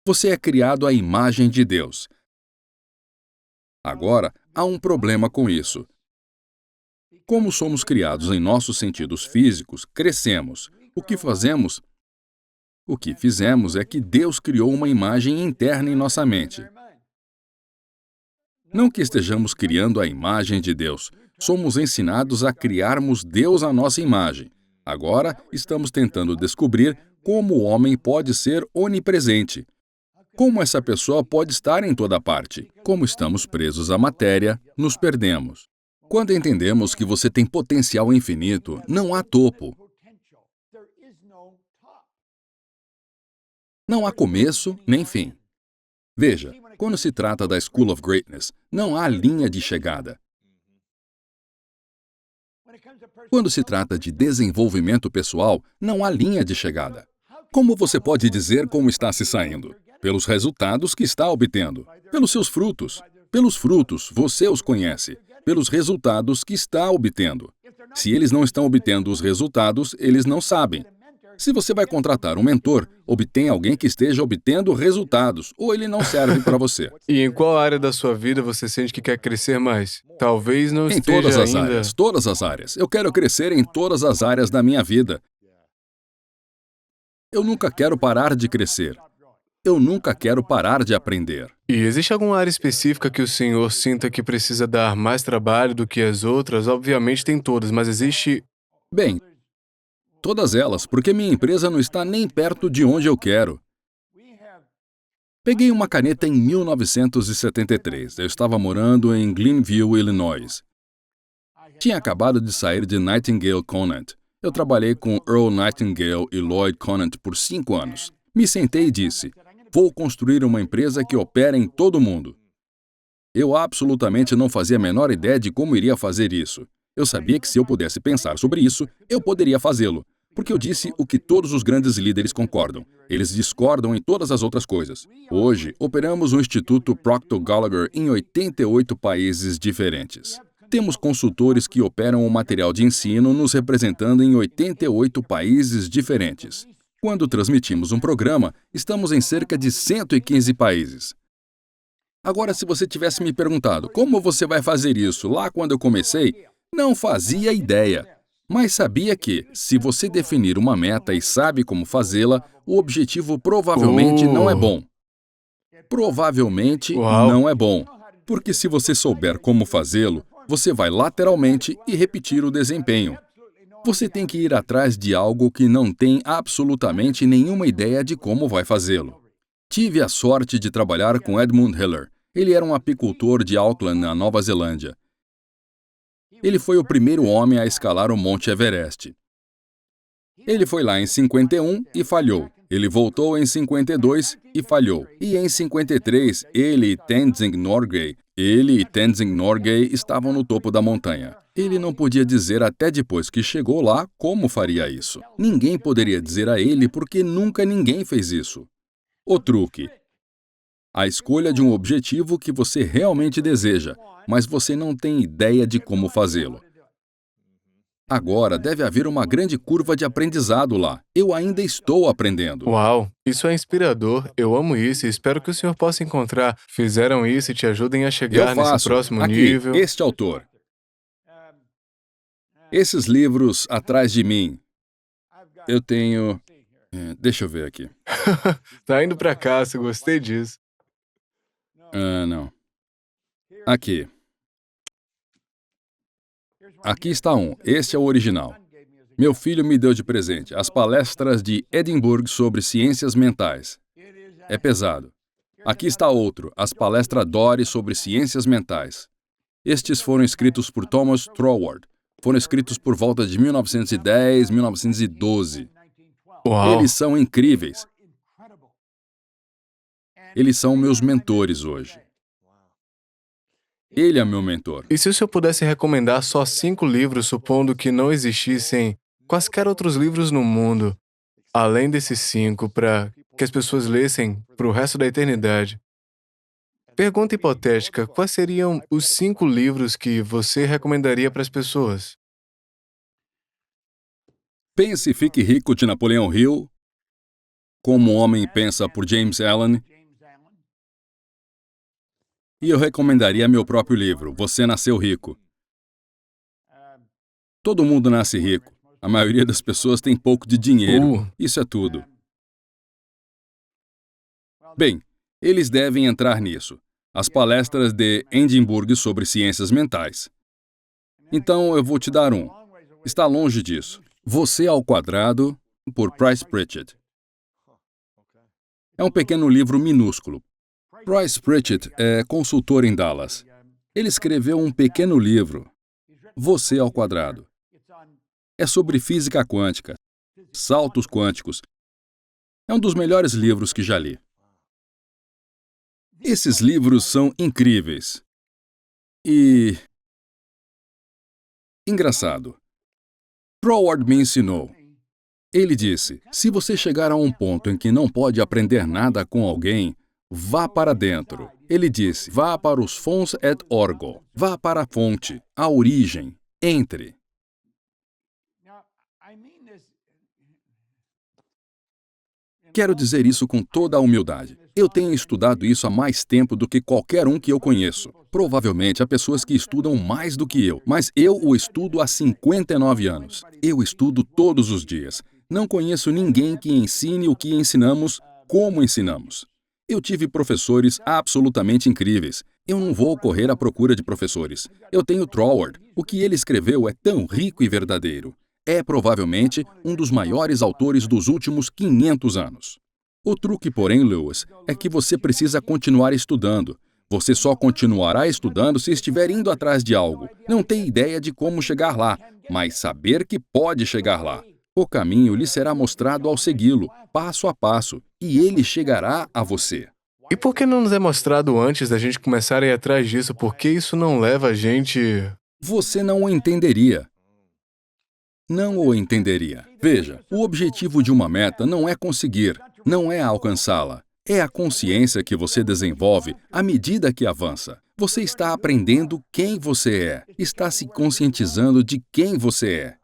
Você é criado à imagem de Deus. Agora, há um problema com isso. Como somos criados em nossos sentidos físicos, crescemos. O que fazemos? O que fizemos é que Deus criou uma imagem interna em nossa mente. Não que estejamos criando a imagem de Deus. Somos ensinados a criarmos Deus à nossa imagem. Agora, estamos tentando descobrir como o homem pode ser onipresente. Como essa pessoa pode estar em toda parte? Como estamos presos à matéria, nos perdemos. Quando entendemos que você tem potencial infinito, não há topo. Não há começo nem fim. Veja, quando se trata da School of Greatness, não há linha de chegada. Quando se trata de desenvolvimento pessoal, não há linha de chegada. Como você pode dizer como está se saindo? Pelos resultados que está obtendo. Pelos seus frutos. Pelos frutos, você os conhece. Pelos resultados que está obtendo. Se eles não estão obtendo os resultados, eles não sabem. Se você vai contratar um mentor, obtenha alguém que esteja obtendo resultados, ou ele não serve para você. E em qual área da sua vida você sente que quer crescer mais? Talvez não Em todas esteja as ainda... áreas, todas as áreas. Eu quero crescer em todas as áreas da minha vida. Eu nunca quero parar de crescer. Eu nunca quero parar de aprender. E existe alguma área específica que o senhor sinta que precisa dar mais trabalho do que as outras? Obviamente tem todas, mas existe... Bem, todas elas, porque minha empresa não está nem perto de onde eu quero. Peguei uma caneta em 1973. Eu estava morando em Glenview, Illinois. Tinha acabado de sair de Nightingale Conant. Eu trabalhei com Earl Nightingale e Lloyd Conant por 5 anos. Me sentei e disse, vou construir uma empresa que opera em todo o mundo. Eu absolutamente não fazia a menor ideia de como iria fazer isso. Eu sabia que se eu pudesse pensar sobre isso, eu poderia fazê-lo. Porque eu disse o que todos os grandes líderes concordam. Eles discordam em todas as outras coisas. Hoje, operamos o Instituto Proctor Gallagher em 88 países diferentes. Temos consultores que operam o material de ensino nos representando em 88 países diferentes. Quando transmitimos um programa, estamos em cerca de 115 países. Agora, se você tivesse me perguntado como você vai fazer isso lá quando eu comecei, não fazia ideia. Mas sabia que, se você definir uma meta e sabe como fazê-la, o objetivo provavelmente não é bom. Provavelmente Uau! não é bom. Porque se você souber como fazê-lo, você vai lateralmente e repetir o desempenho. Você tem que ir atrás de algo que não tem absolutamente nenhuma ideia de como vai fazê-lo. Tive a sorte de trabalhar com Edmund Hiller. Ele era um apicultor de Auckland, na Nova Zelândia. Ele foi o primeiro homem a escalar o Monte Everest. Ele foi lá em 51 e falhou. Ele voltou em 52 e falhou. E em 53, ele e Tenzing Norgay estavam no topo da montanha. Ele não podia dizer até depois que chegou lá como faria isso. Ninguém poderia dizer a ele porque nunca ninguém fez isso. O truque: a escolha de um objetivo que você realmente deseja, mas você não tem ideia de como fazê-lo. Agora deve haver uma grande curva de aprendizado lá. Eu ainda estou aprendendo. Uau, isso é inspirador. Eu amo isso e espero que o senhor possa encontrar. Fizeram isso e te ajudem a Eu chegar nesse faço. próximo Aqui, nível. este autor. Esses livros atrás de mim. Eu tenho... deixa eu ver aqui. Tá indo pra casa, gostei disso. Não. Aqui. Aqui está um. Este é o original. Meu filho me deu de presente as palestras de Edimburgo sobre ciências mentais. É pesado. Aqui está outro. As palestras Dory sobre ciências mentais. Estes foram escritos por Thomas Troward. Foram escritos por volta de 1910, 1912. Uau. Eles são incríveis. Eles são meus mentores hoje. Ele é meu mentor. E se o senhor pudesse recomendar só 5 livros, supondo que não existissem quaisquer outros livros no mundo, além desses 5, para que as pessoas lessem pro resto da eternidade? Pergunta hipotética: quais seriam os 5 livros que você recomendaria para as pessoas? Pense e Fique Rico, de Napoleão Hill. Como o Homem Pensa, por James Allen. E eu recomendaria meu próprio livro, Você Nasceu Rico. Todo mundo nasce rico. A maioria das pessoas tem pouco de dinheiro. Isso é tudo. Bem, eles devem entrar nisso. As palestras de Edimburgo sobre ciências mentais. Então, eu vou te dar um. Está longe disso. Você ao Quadrado, por Price Pritchett. É um pequeno livro minúsculo. Price Pritchett é consultor em Dallas. Ele escreveu um pequeno livro, Você ao Quadrado. É sobre física quântica, saltos quânticos. É um dos melhores livros que já li. Esses livros são incríveis. E... engraçado. Troward me ensinou. Ele disse, se você chegar a um ponto em que não pode aprender nada com alguém, vá para dentro. Ele disse, vá para os fons et orgo. Vá para a fonte, a origem. Entre. Quero dizer isso com toda a humildade. Eu tenho estudado isso há mais tempo do que qualquer um que eu conheço. Provavelmente há pessoas que estudam mais do que eu, mas eu o estudo há 59 anos. Eu estudo todos os dias. Não conheço ninguém que ensine o que ensinamos, como ensinamos. Eu tive professores absolutamente incríveis. Eu não vou correr à procura de professores. Eu tenho Troward. O que ele escreveu é tão rico e verdadeiro. É provavelmente um dos maiores autores dos últimos 500 anos. O truque, porém, Lewis, é que você precisa continuar estudando. Você só continuará estudando se estiver indo atrás de algo. Não tem ideia de como chegar lá, mas saber que pode chegar lá. O caminho lhe será mostrado ao segui-lo, passo a passo, e ele chegará a você. E por que não nos é mostrado antes da gente começar a ir atrás disso? Por que isso não leva a gente... Você não o entenderia. Não o entenderia. Veja, o objetivo de uma meta não é conseguir, não é alcançá-la. É a consciência que você desenvolve à medida que avança. Você está aprendendo quem você é, está se conscientizando de quem você é.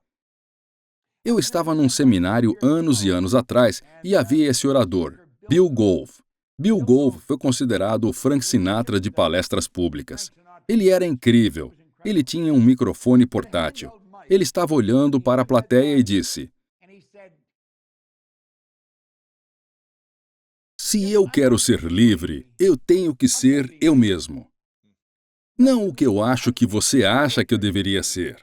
Eu estava num seminário anos e anos atrás e havia esse orador, Bill Gove. Bill Gove foi considerado o Frank Sinatra de palestras públicas. Ele era incrível. Ele tinha um microfone portátil. Ele estava olhando para a plateia e disse: "Se eu quero ser livre, eu tenho que ser eu mesmo. Não o que eu acho que você acha que eu deveria ser.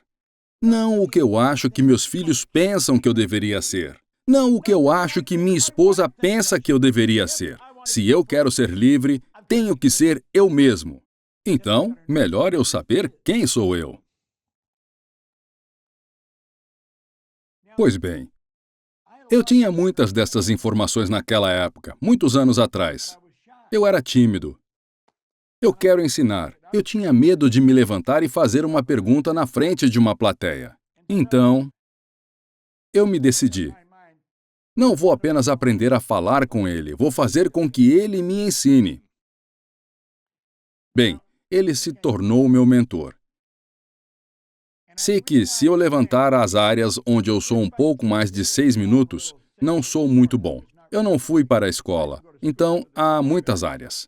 Não o que eu acho que meus filhos pensam que eu deveria ser. Não o que eu acho que minha esposa pensa que eu deveria ser. Se eu quero ser livre, tenho que ser eu mesmo. Então, melhor eu saber quem sou eu." Pois bem, eu tinha muitas dessas informações naquela época, muitos anos atrás. Eu era tímido. Eu quero ensinar. Eu tinha medo de me levantar e fazer uma pergunta na frente de uma plateia. Então, eu me decidi. Não vou apenas aprender a falar com ele, vou fazer com que ele me ensine. Bem, ele se tornou meu mentor. Sei que, se eu levantar as áreas onde eu sou um pouco mais de 6 minutos, não sou muito bom. Eu não fui para a escola, então há muitas áreas.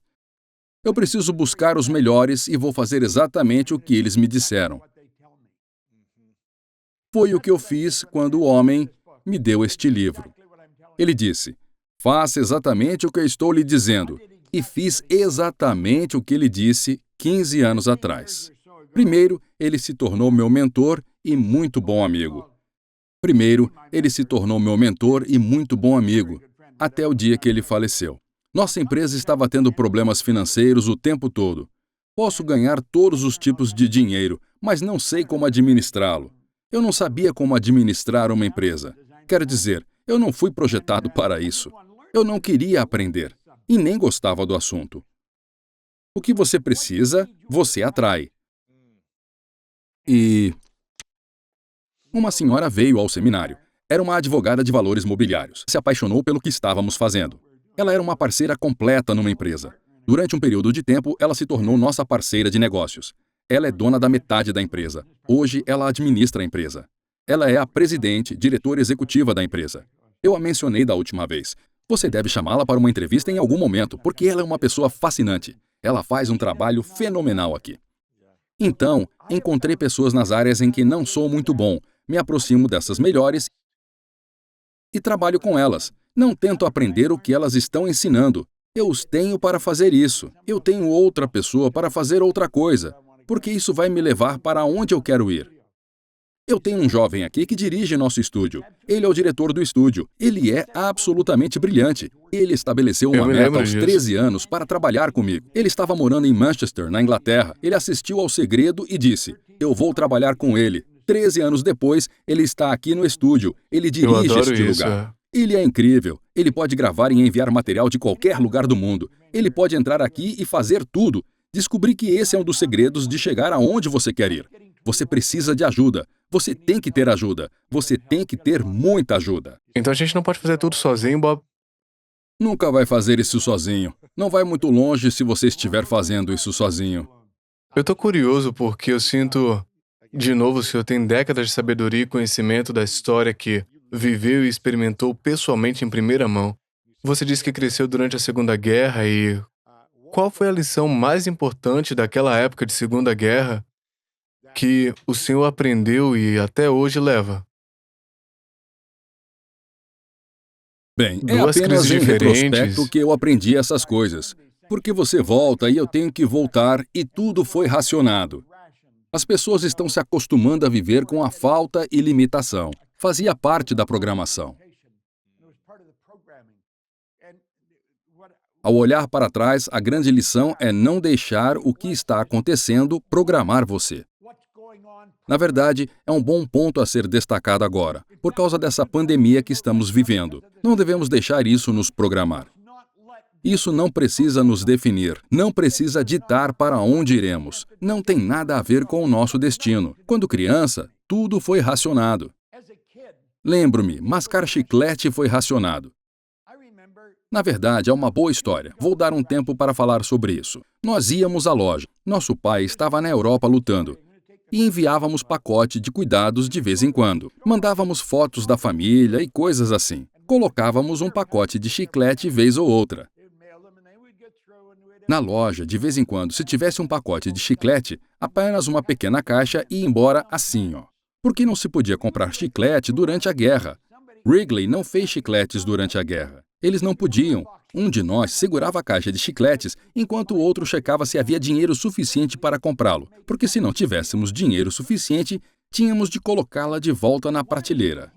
Eu preciso buscar os melhores e vou fazer exatamente o que eles me disseram. Foi o que eu fiz quando o homem me deu este livro. Ele disse: "Faça exatamente o que eu estou lhe dizendo." E fiz exatamente o que ele disse 15 anos atrás. Primeiro, ele se tornou meu mentor e muito bom amigo. Até o dia que ele faleceu. Nossa empresa estava tendo problemas financeiros o tempo todo. Posso ganhar todos os tipos de dinheiro, mas não sei como administrá-lo. Eu não sabia como administrar uma empresa. Quero dizer, eu não fui projetado para isso. Eu não queria aprender e nem gostava do assunto. O que você precisa, você atrai. E uma senhora veio ao seminário. Era uma advogada de valores mobiliários. Se apaixonou pelo que estávamos fazendo. Ela era uma parceira completa numa empresa. Durante um período de tempo, ela se tornou nossa parceira de negócios. Ela é dona da metade da empresa. Hoje, ela administra a empresa. Ela é a presidente, diretora executiva da empresa. Eu a mencionei da última vez. Você deve chamá-la para uma entrevista em algum momento, porque ela é uma pessoa fascinante. Ela faz um trabalho fenomenal aqui. Então, encontrei pessoas nas áreas em que não sou muito bom. Me aproximo dessas melhores e trabalho com elas. Não tento aprender o que elas estão ensinando. Eu os tenho para fazer isso. Eu tenho outra pessoa para fazer outra coisa, porque isso vai me levar para onde eu quero ir. Eu tenho um jovem aqui que dirige nosso estúdio. Ele é o diretor do estúdio. Ele é absolutamente brilhante. Ele estabeleceu uma meta aos 13 anos para trabalhar comigo. Ele estava morando em Manchester, na Inglaterra. Ele assistiu ao Segredo e disse: "Eu vou trabalhar com ele." 13 anos depois, ele está aqui no estúdio. Ele dirige este lugar. Ele é incrível. Ele pode gravar e enviar material de qualquer lugar do mundo. Ele pode entrar aqui e fazer tudo. Descobri que esse é um dos segredos de chegar aonde você quer ir. Você precisa de ajuda. Você tem que ter ajuda. Você tem que ter muita ajuda. Então a gente não pode fazer tudo sozinho, Bob? Nunca vai fazer isso sozinho. Não vai muito longe se você estiver fazendo isso sozinho. Eu tô curioso porque eu sinto... De novo, o senhor tem décadas de sabedoria e conhecimento da história que viveu e experimentou pessoalmente em primeira mão. Você disse que cresceu durante a Segunda Guerra e qual foi a lição mais importante daquela época de Segunda Guerra que o senhor aprendeu e até hoje leva? Bem, é Duas crises apenas em retrospecto diferentes. que eu aprendi essas coisas. Porque você volta e eu tenho que voltar e tudo foi racionado. As pessoas estão se acostumando a viver com a falta e limitação. Fazia parte da programação. Ao olhar para trás, a grande lição é não deixar o que está acontecendo programar você. Na verdade, é um bom ponto a ser destacado agora, por causa dessa pandemia que estamos vivendo. Não devemos deixar isso nos programar. Isso não precisa nos definir, não precisa ditar para onde iremos. Não tem nada a ver com o nosso destino. Quando criança, tudo foi racionado. Lembro-me, mascar chiclete foi racionado. Na verdade, é uma boa história. Vou dar um tempo para falar sobre isso. Nós íamos à loja. Nosso pai estava na Europa lutando. E enviávamos pacote de cuidados de vez em quando. Mandávamos fotos da família e coisas assim. Colocávamos um pacote de chiclete vez ou outra. Na loja, de vez em quando, se tivesse um pacote de chiclete, apenas uma pequena caixa ia embora assim, ó. Porque não se podia comprar chiclete durante a guerra. Wrigley não fez chicletes durante a guerra. Eles não podiam. Um de nós segurava a caixa de chicletes, enquanto o outro checava se havia dinheiro suficiente para comprá-lo, porque se não tivéssemos dinheiro suficiente, tínhamos de colocá-la de volta na prateleira.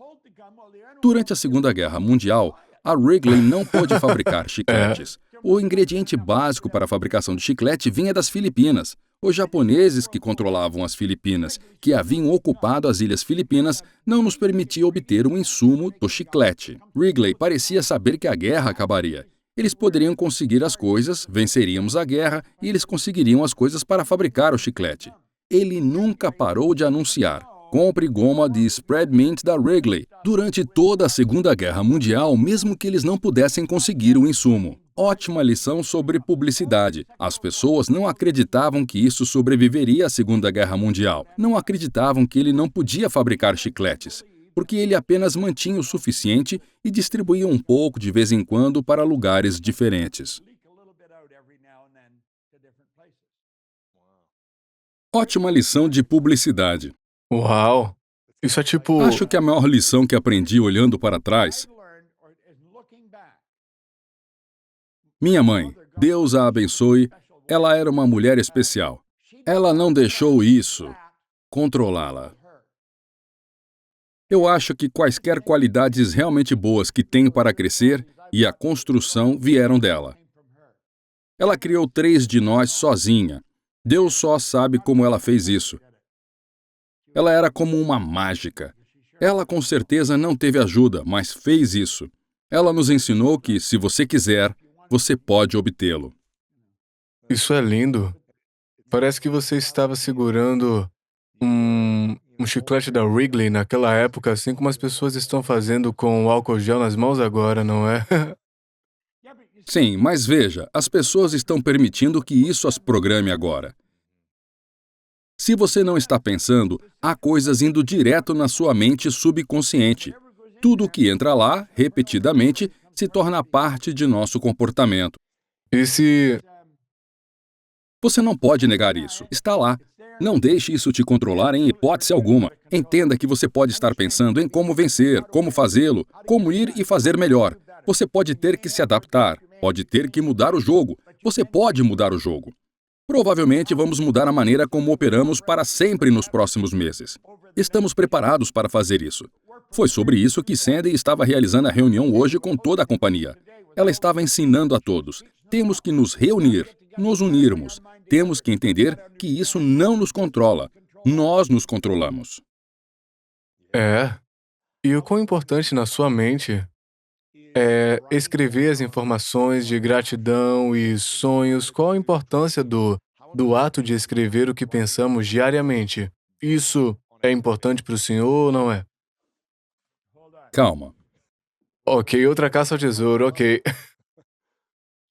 Durante a Segunda Guerra Mundial, a Wrigley não pôde fabricar chicletes. O ingrediente básico para a fabricação de chiclete vinha das Filipinas. Os japoneses que controlavam as Filipinas, que haviam ocupado as ilhas Filipinas, não nos permitiam obter o insumo do chiclete. Wrigley parecia saber que a guerra acabaria. Eles poderiam conseguir as coisas, venceríamos a guerra e eles conseguiriam as coisas para fabricar o chiclete. Ele nunca parou de anunciar: compre goma de Spread Mint da Wrigley. Durante toda a Segunda Guerra Mundial, mesmo que eles não pudessem conseguir o insumo. Ótima lição sobre publicidade. As pessoas não acreditavam que isso sobreviveria à Segunda Guerra Mundial. Não acreditavam que ele não podia fabricar chicletes, porque ele apenas mantinha o suficiente e distribuía um pouco de vez em quando para lugares diferentes. Ótima lição de publicidade. Uau! Isso é tipo. Acho que a maior lição que aprendi olhando para trás... Minha mãe, Deus a abençoe, ela era uma mulher especial. Ela não deixou isso controlá-la. Eu acho que quaisquer qualidades realmente boas que tenho para crescer e a construção vieram dela. Ela criou 3 de nós sozinha. Deus só sabe como ela fez isso. Ela era como uma mágica. Ela com certeza não teve ajuda, mas fez isso. Ela nos ensinou que, se você quiser, você pode obtê-lo. Isso é lindo. Parece que você estava segurando um chiclete da Wrigley naquela época, assim como as pessoas estão fazendo com o álcool gel nas mãos agora, não é? Sim, mas veja, as pessoas estão permitindo que isso as programe agora. Se você não está pensando, há coisas indo direto na sua mente subconsciente. Tudo o que entra lá, repetidamente, se torna parte de nosso comportamento. E se. Você não pode negar isso. Está lá. Não deixe isso te controlar em hipótese alguma. Entenda que você pode estar pensando em como vencer, como fazê-lo, como ir e fazer melhor. Você pode ter que se adaptar, pode ter que mudar o jogo. Você pode mudar o jogo. Provavelmente vamos mudar a maneira como operamos para sempre nos próximos meses. Estamos preparados para fazer isso. Foi sobre isso que Sandy estava realizando a reunião hoje com toda a companhia. Ela estava ensinando a todos. Temos que nos reunir, nos unirmos. Temos que entender que isso não nos controla. Nós nos controlamos. É. E o quão importante na sua mente é escrever as informações de gratidão e sonhos. Qual a importância do ato de escrever o que pensamos diariamente? Isso é importante para o senhor ou não é? Calma. Ok, outra caça ao tesouro, ok.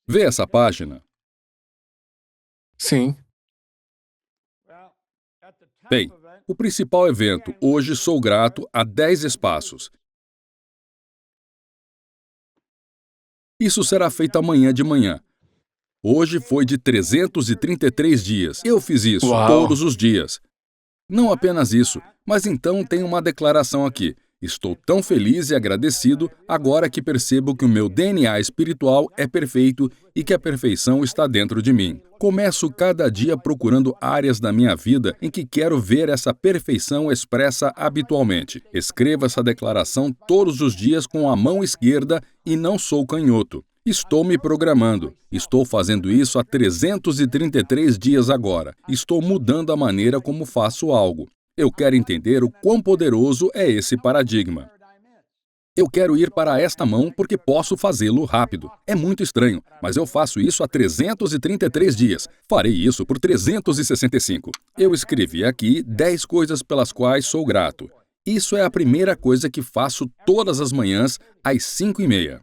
Vê essa página. Sim. Bem, o principal evento, hoje sou grato a 10 espaços. Isso será feito amanhã de manhã. Hoje foi de 333 dias. Eu fiz isso Uau! todos os dias. Não apenas isso, mas então tem uma declaração aqui. Estou tão feliz e agradecido agora que percebo que o meu DNA espiritual é perfeito e que a perfeição está dentro de mim. Começo cada dia procurando áreas da minha vida em que quero ver essa perfeição expressa habitualmente. Escreva essa declaração todos os dias com a mão esquerda e não sou canhoto. Estou me programando. Estou fazendo isso há 333 dias agora. Estou mudando a maneira como faço algo. Eu quero entender o quão poderoso é esse paradigma. Eu quero ir para esta mão porque posso fazê-lo rápido. É muito estranho, mas eu faço isso há 333 dias. Farei isso por 365. Eu escrevi aqui 10 coisas pelas quais sou grato. Isso é a primeira coisa que faço todas as manhãs às 5:30.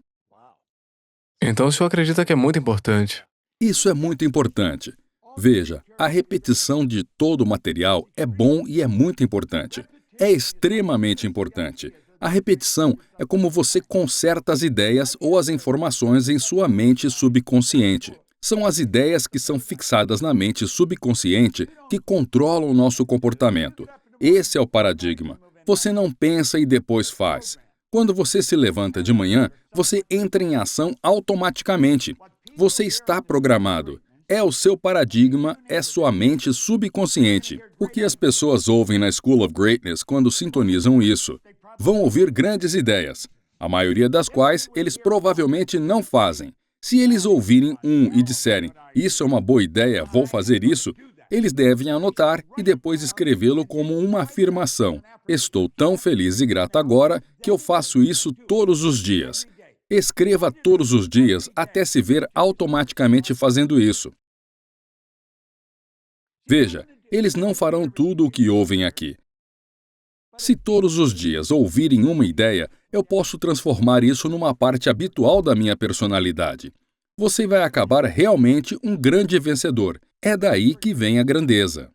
Então o senhor acredita que é muito importante. Isso é muito importante. Veja, a repetição de todo o material é bom e é muito importante. É extremamente importante. A repetição é como você conserta as ideias ou as informações em sua mente subconsciente. São as ideias que são fixadas na mente subconsciente que controlam o nosso comportamento. Esse é o paradigma. Você não pensa e depois faz. Quando você se levanta de manhã, você entra em ação automaticamente. Você está programado. É o seu paradigma, é sua mente subconsciente. O que as pessoas ouvem na School of Greatness quando sintonizam isso? Vão ouvir grandes ideias, a maioria das quais eles provavelmente não fazem. Se eles ouvirem e disserem, isso é uma boa ideia, vou fazer isso, eles devem anotar e depois escrevê-lo como uma afirmação. Estou tão feliz e grato agora que eu faço isso todos os dias. Escreva todos os dias até se ver automaticamente fazendo isso. Veja, eles não farão tudo o que ouvem aqui. Se todos os dias ouvirem uma ideia, eu posso transformar isso numa parte habitual da minha personalidade. Você vai acabar realmente um grande vencedor. É daí que vem a grandeza.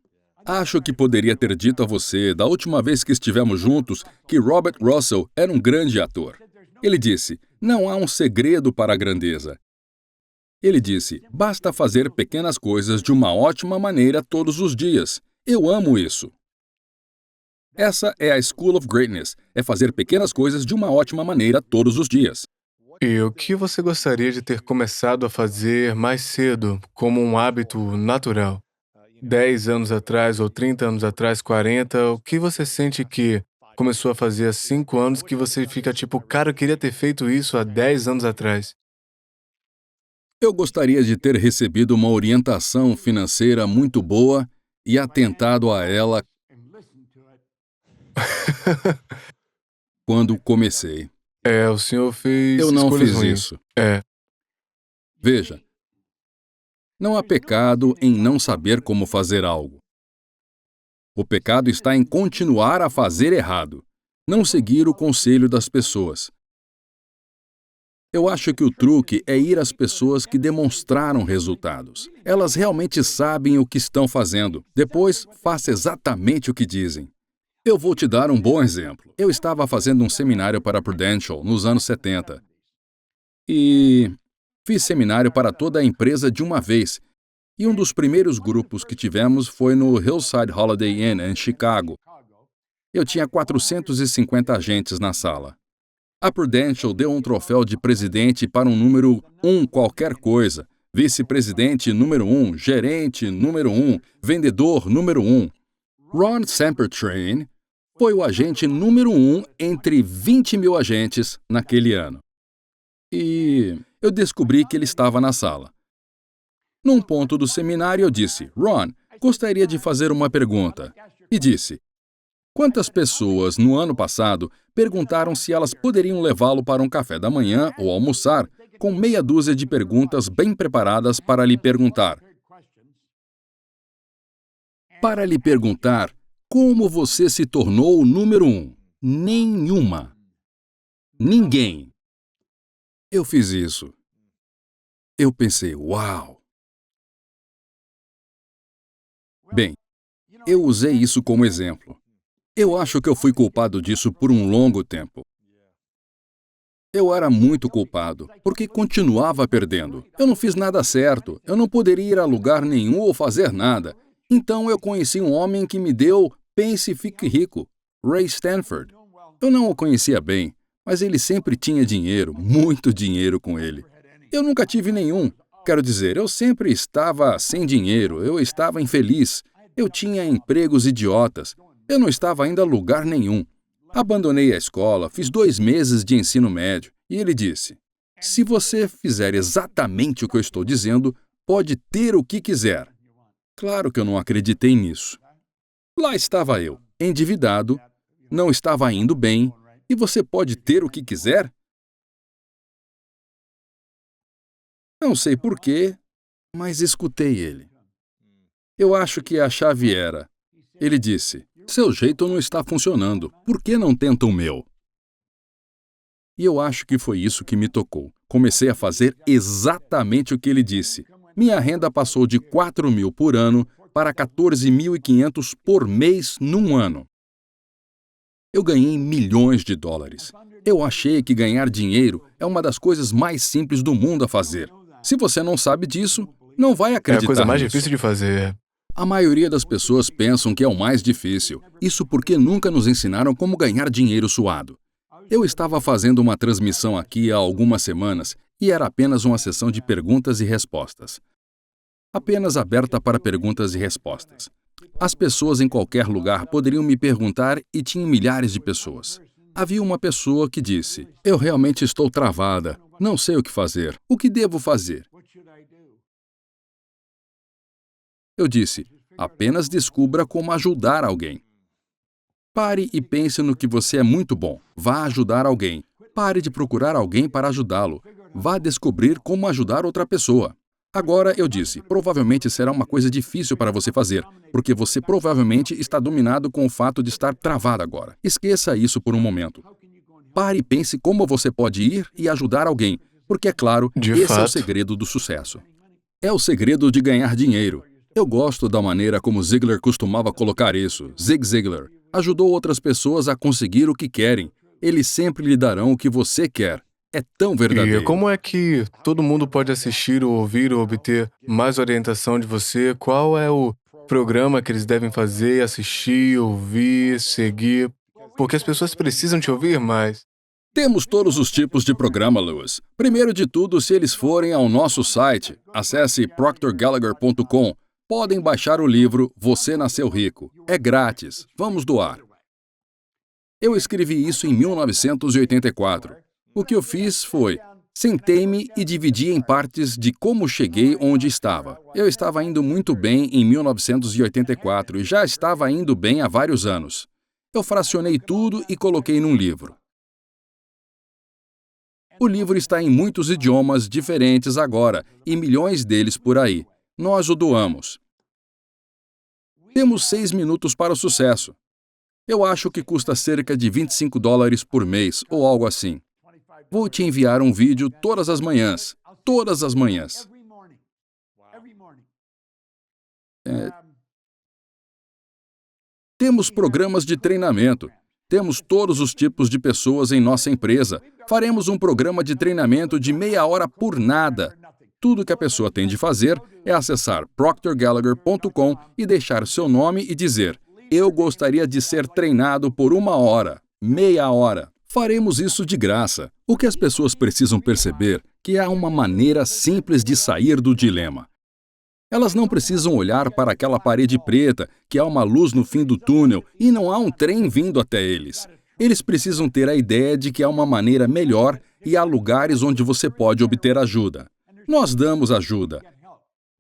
Acho que poderia ter dito a você, da última vez que estivemos juntos, que Robert Russell era um grande ator. Ele disse, não há um segredo para a grandeza. Ele disse, basta fazer pequenas coisas de uma ótima maneira todos os dias. Eu amo isso. Essa é a School of Greatness, é fazer pequenas coisas de uma ótima maneira todos os dias. E o que você gostaria de ter começado a fazer mais cedo, como um hábito natural? 10 anos atrás, ou 30 anos atrás, 40, o que você sente que começou a fazer há 5 anos que você fica tipo, cara, eu queria ter feito isso há 10 anos atrás? Eu gostaria de ter recebido uma orientação financeira muito boa e atentado a ela quando comecei. O senhor fez Eu não escolhas fiz ruins. isso. É, Veja, não há pecado em não saber como fazer algo. O pecado está em continuar a fazer errado, não seguir o conselho das pessoas. Eu acho que o truque é ir às pessoas que demonstraram resultados. Elas realmente sabem o que estão fazendo. Depois, faça exatamente o que dizem. Eu vou te dar um bom exemplo. Eu estava fazendo um seminário para a Prudential nos anos 70. E fiz seminário para toda a empresa de uma vez. E um dos primeiros grupos que tivemos foi no Hillside Holiday Inn, em Chicago. Eu tinha 450 agentes na sala. A Prudential deu um troféu de presidente para um número 1 qualquer coisa, vice-presidente número 1, gerente número 1, vendedor número 1. Ron Sempertrain foi o agente número 1 entre 20 mil agentes naquele ano. E eu descobri que ele estava na sala. Num ponto do seminário eu disse, Ron, gostaria de fazer uma pergunta. E disse, quantas pessoas, no ano passado, perguntaram se elas poderiam levá-lo para um café da manhã ou almoçar, com meia dúzia de perguntas bem preparadas para lhe perguntar. Para lhe perguntar como você se tornou o número 1. Nenhuma. Ninguém. Eu fiz isso. Eu pensei, uau! Bem, eu usei isso como exemplo. Eu acho que eu fui culpado disso por um longo tempo. Eu era muito culpado, porque continuava perdendo. Eu não fiz nada certo, eu não poderia ir a lugar nenhum ou fazer nada. Então eu conheci um homem que me deu Pense e Fique Rico, Ray Stanford. Eu não o conhecia bem, mas ele sempre tinha dinheiro, muito dinheiro com ele. Eu nunca tive nenhum. Quero dizer, eu sempre estava sem dinheiro, eu estava infeliz, eu tinha empregos idiotas, eu não estava indo a lugar nenhum. Abandonei a escola, fiz 2 meses de ensino médio, e ele disse, se você fizer exatamente o que eu estou dizendo, pode ter o que quiser. Claro que eu não acreditei nisso. Lá estava eu, endividado, não estava indo bem, e você pode ter o que quiser? Não sei porquê, mas escutei ele. Eu acho que a chave era. Ele disse, seu jeito não está funcionando, por que não tenta o meu? E eu acho que foi isso que me tocou. Comecei a fazer exatamente o que ele disse. Minha renda passou de 4.000 por ano para 14.500 por mês num ano. Eu ganhei milhões de dólares. Eu achei que ganhar dinheiro é uma das coisas mais simples do mundo a fazer. Se você não sabe disso, não vai É acreditar a coisa mais nisso. difícil de fazer. A maioria das pessoas pensam que é o mais difícil. Isso porque nunca nos ensinaram como ganhar dinheiro suado. Eu estava fazendo uma transmissão aqui há algumas semanas e era apenas uma sessão de perguntas e respostas. Apenas aberta para perguntas e respostas. As pessoas em qualquer lugar poderiam me perguntar e tinham milhares de pessoas. Havia uma pessoa que disse, eu realmente estou travada, não sei o que fazer, o que devo fazer? Eu disse, apenas descubra como ajudar alguém. Pare e pense no que você é muito bom. Vá ajudar alguém. Pare de procurar alguém para ajudá-lo. Vá descobrir como ajudar outra pessoa. Agora, eu disse, provavelmente será uma coisa difícil para você fazer, porque você provavelmente está dominado com o fato de estar travado agora. Esqueça isso por um momento. Pare e pense como você pode ir e ajudar alguém, porque, é claro, De esse é o fato. segredo do sucesso. É o segredo de ganhar dinheiro. Eu gosto da maneira como Ziglar costumava colocar isso. Zig Ziglar ajudou outras pessoas a conseguir o que querem. Eles sempre lhe darão o que você quer. É tão E verdadeiro. como é que todo mundo pode assistir ou ouvir ou obter mais orientação de você? Qual é o programa que eles devem fazer, assistir, ouvir, seguir? Porque as pessoas precisam te ouvir mais. Temos todos os tipos de programa, Lewis. Primeiro de tudo, se eles forem ao nosso site, acesse proctorgallagher.com. Podem baixar o livro Você Nasceu Rico. É grátis. Vamos doar. Eu escrevi isso em 1984. O que eu fiz foi, sentei-me e dividi em partes de como cheguei onde estava. Eu estava indo muito bem em 1984 e já estava indo bem há vários anos. Eu fracionei tudo e coloquei num livro. O livro está em muitos idiomas diferentes agora e milhões deles por aí. Nós o doamos. Temos 6 minutos para o sucesso. Eu acho que custa cerca de $25 por mês ou algo assim. Vou te enviar um vídeo todas as manhãs. Todas as manhãs. Temos programas de treinamento. Temos todos os tipos de pessoas em nossa empresa. Faremos um programa de treinamento de meia hora por nada. Tudo que a pessoa tem de fazer é acessar proctorgallagher.com e deixar seu nome e dizer, eu gostaria de ser treinado por 1 hora, meia hora. Faremos isso de graça. O que as pessoas precisam perceber que há uma maneira simples de sair do dilema. Elas não precisam olhar para aquela parede preta, que há uma luz no fim do túnel e não há um trem vindo até eles. Eles precisam ter a ideia de que há uma maneira melhor e há lugares onde você pode obter ajuda. Nós damos ajuda.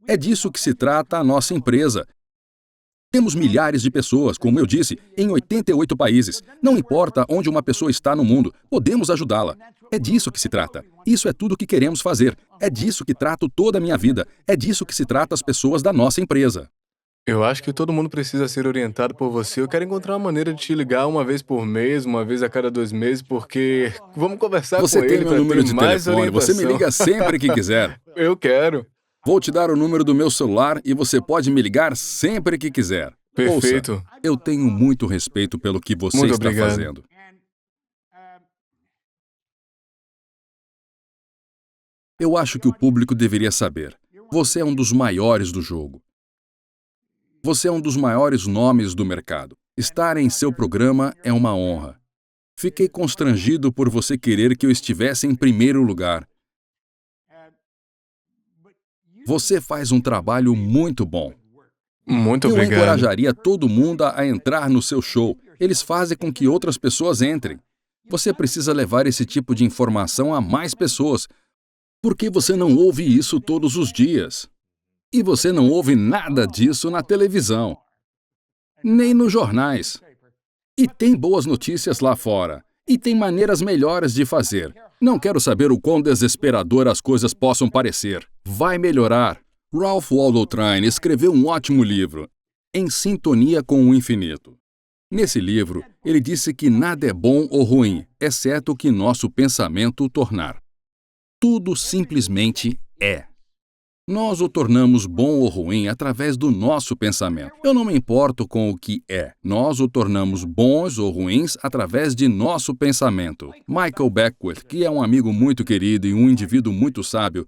É disso que se trata a nossa empresa. Temos milhares de pessoas, como eu disse, em 88 países. Não importa onde uma pessoa está no mundo, podemos ajudá-la. É disso que se trata. Isso é tudo o que queremos fazer. É disso que trato toda a minha vida. É disso que se trata as pessoas da nossa empresa. Eu acho que todo mundo precisa ser orientado por você. Eu quero encontrar uma maneira de te ligar uma vez por mês, uma vez a cada 2 meses, porque vamos conversar Você com tem ele meu para número ter de mais telefone, você me orientação. liga sempre que quiser. Eu quero. Vou te dar o número do meu celular e você pode me ligar sempre que quiser. Perfeito. Ouça, eu tenho muito respeito pelo que você Muito está obrigado. fazendo. Eu acho que o público deveria saber. Você é um dos maiores do jogo. Você é um dos maiores nomes do mercado. Estar em seu programa é uma honra. Fiquei constrangido por você querer que eu estivesse em primeiro lugar. Você faz um trabalho muito bom. Muito Eu obrigado. encorajaria todo mundo a entrar no seu show. Eles fazem com que outras pessoas entrem. Você precisa levar esse tipo de informação a mais pessoas, porque você não ouve isso todos os dias. E você não ouve nada disso na televisão, nem nos jornais. E tem boas notícias lá fora. E tem maneiras melhores de fazer. Não quero saber o quão desesperador as coisas possam parecer. Vai melhorar. Ralph Waldo Trine escreveu um ótimo livro, Em Sintonia com o Infinito. Nesse livro, ele disse que nada é bom ou ruim, exceto o que nosso pensamento o tornar. Tudo simplesmente é. Nós o tornamos bom ou ruim através do nosso pensamento. Eu não me importo com o que é. Nós o tornamos bons ou ruins através de nosso pensamento. Michael Beckwith, que é um amigo muito querido e um indivíduo muito sábio,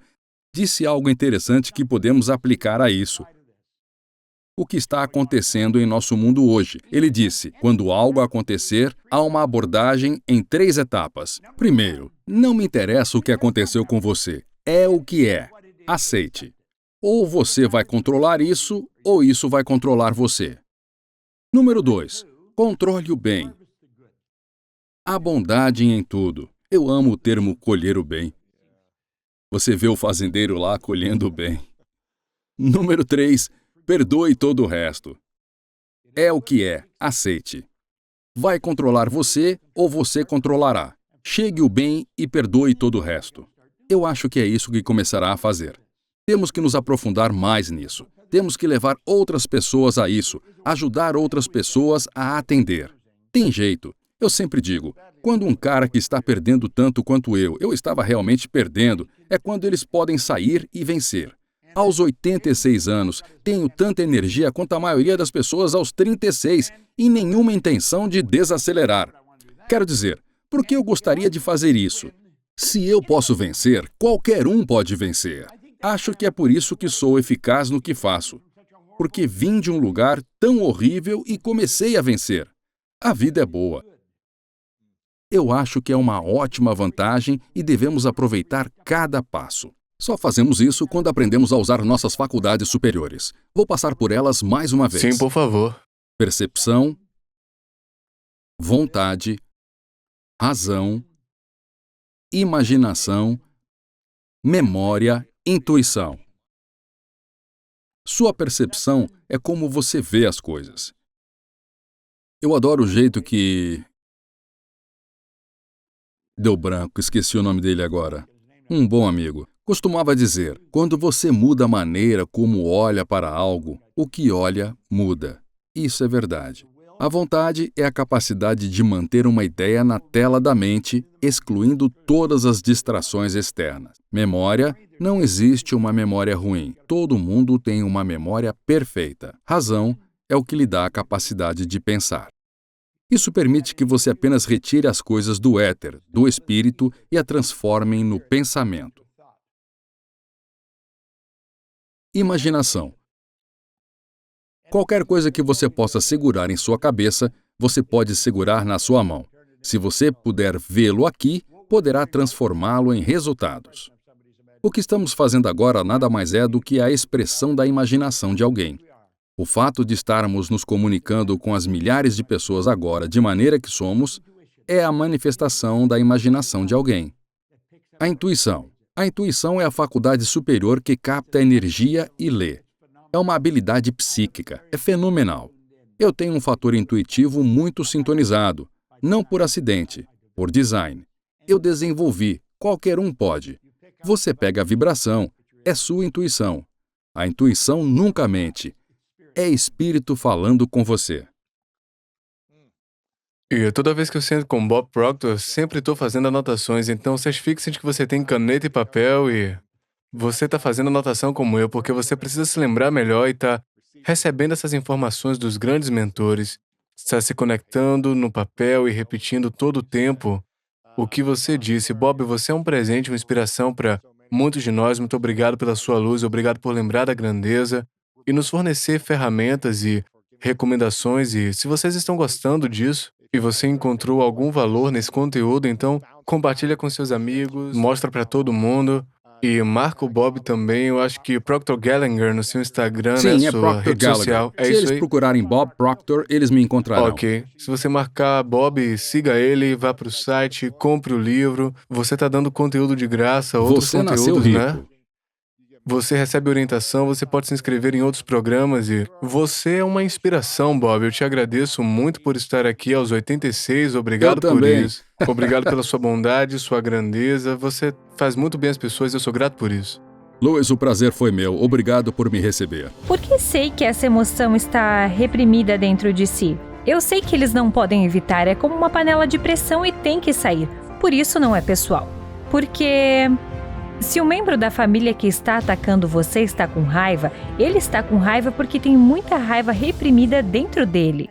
disse algo interessante que podemos aplicar a isso. O que está acontecendo em nosso mundo hoje. Ele disse, quando algo acontecer, há uma abordagem em 3 etapas. Primeiro, não me interessa o que aconteceu com você. É o que é. Aceite. Ou você vai controlar isso, ou isso vai controlar você. Número 2. Controle o bem. Há bondade em tudo. Eu amo o termo colher o bem. Você vê o fazendeiro lá colhendo o bem. Número 3. Perdoe todo o resto. É o que é. Aceite. Vai controlar você ou você controlará. Chegue o bem e perdoe todo o resto. Eu acho que é isso que começará a fazer. Temos que nos aprofundar mais nisso. Temos que levar outras pessoas a isso, ajudar outras pessoas a atender. Tem jeito. Eu sempre digo, quando um cara que está perdendo tanto quanto eu estava realmente perdendo, é quando eles podem sair e vencer. Aos 86 anos, tenho tanta energia quanto a maioria das pessoas aos 36 e nenhuma intenção de desacelerar. Quero dizer, por que eu gostaria de fazer isso? Se eu posso vencer, qualquer um pode vencer. Acho que é por isso que sou eficaz no que faço. Porque vim de um lugar tão horrível e comecei a vencer. A vida é boa. Eu acho que é uma ótima vantagem e devemos aproveitar cada passo. Só fazemos isso quando aprendemos a usar nossas faculdades superiores. Vou passar por elas mais uma vez. Sim, por favor. Percepção, vontade, razão, imaginação, memória, intuição. Sua percepção é como você vê as coisas. Eu adoro o jeito que... Deu branco, esqueci o nome dele agora. Um bom amigo. Costumava dizer, quando você muda a maneira como olha para algo, o que olha muda. Isso é verdade. A vontade é a capacidade de manter uma ideia na tela da mente, excluindo todas as distrações externas. Memória, não existe uma memória ruim. Todo mundo tem uma memória perfeita. Razão é o que lhe dá a capacidade de pensar. Isso permite que você apenas retire as coisas do éter, do espírito, e a transformem no pensamento. Imaginação. Qualquer coisa que você possa segurar em sua cabeça, você pode segurar na sua mão. Se você puder vê-lo aqui, poderá transformá-lo em resultados. O que estamos fazendo agora nada mais é do que a expressão da imaginação de alguém. O fato de estarmos nos comunicando com as milhares de pessoas agora de maneira que somos, é a manifestação da imaginação de alguém. A intuição. A intuição é a faculdade superior que capta energia e lê. É uma habilidade psíquica. É fenomenal. Eu tenho um fator intuitivo muito sintonizado. Não por acidente, por design. Eu desenvolvi. Qualquer um pode. Você pega a vibração. É sua intuição. A intuição nunca mente. É espírito falando com você. E toda vez que eu sento com Bob Proctor, eu sempre estou fazendo anotações, então certifique-se de que você tem caneta e papel e você está fazendo anotação como eu, porque você precisa se lembrar melhor e está recebendo essas informações dos grandes mentores, está se conectando no papel e repetindo todo o tempo o que você disse. Bob, você é um presente, uma inspiração para muitos de nós. Muito obrigado pela sua luz, obrigado por lembrar da grandeza e nos fornecer ferramentas e recomendações. E se vocês estão gostando disso e você encontrou algum valor nesse conteúdo, então compartilha com seus amigos, mostra para todo mundo. E marca o Bob também. Eu acho que Proctor Gallagher no seu Instagram, né, Sim, é sua Proctor rede social. Gallagher. É Se isso eles aí? procurarem Bob Proctor, eles me encontrarão. Ok. Se você marcar Bob, siga ele, vá pro site, compre o livro. Você tá dando conteúdo de graça, outros Você nasceu conteúdos, né? rico. Você recebe orientação, você pode se inscrever em outros programas e você é uma inspiração, Bob. Eu te agradeço muito por estar aqui aos 86. Obrigado por também. isso. Obrigado pela sua bondade, sua grandeza. Você faz muito bem às pessoas e eu sou grato por isso. Louis, o prazer foi meu. Obrigado por me receber. Porque sei que essa emoção está reprimida dentro de si. Eu sei que eles não podem evitar, é como uma panela de pressão e tem que sair. Por isso não é pessoal. Porque se o membro da família que está atacando você está com raiva, ele está com raiva porque tem muita raiva reprimida dentro dele.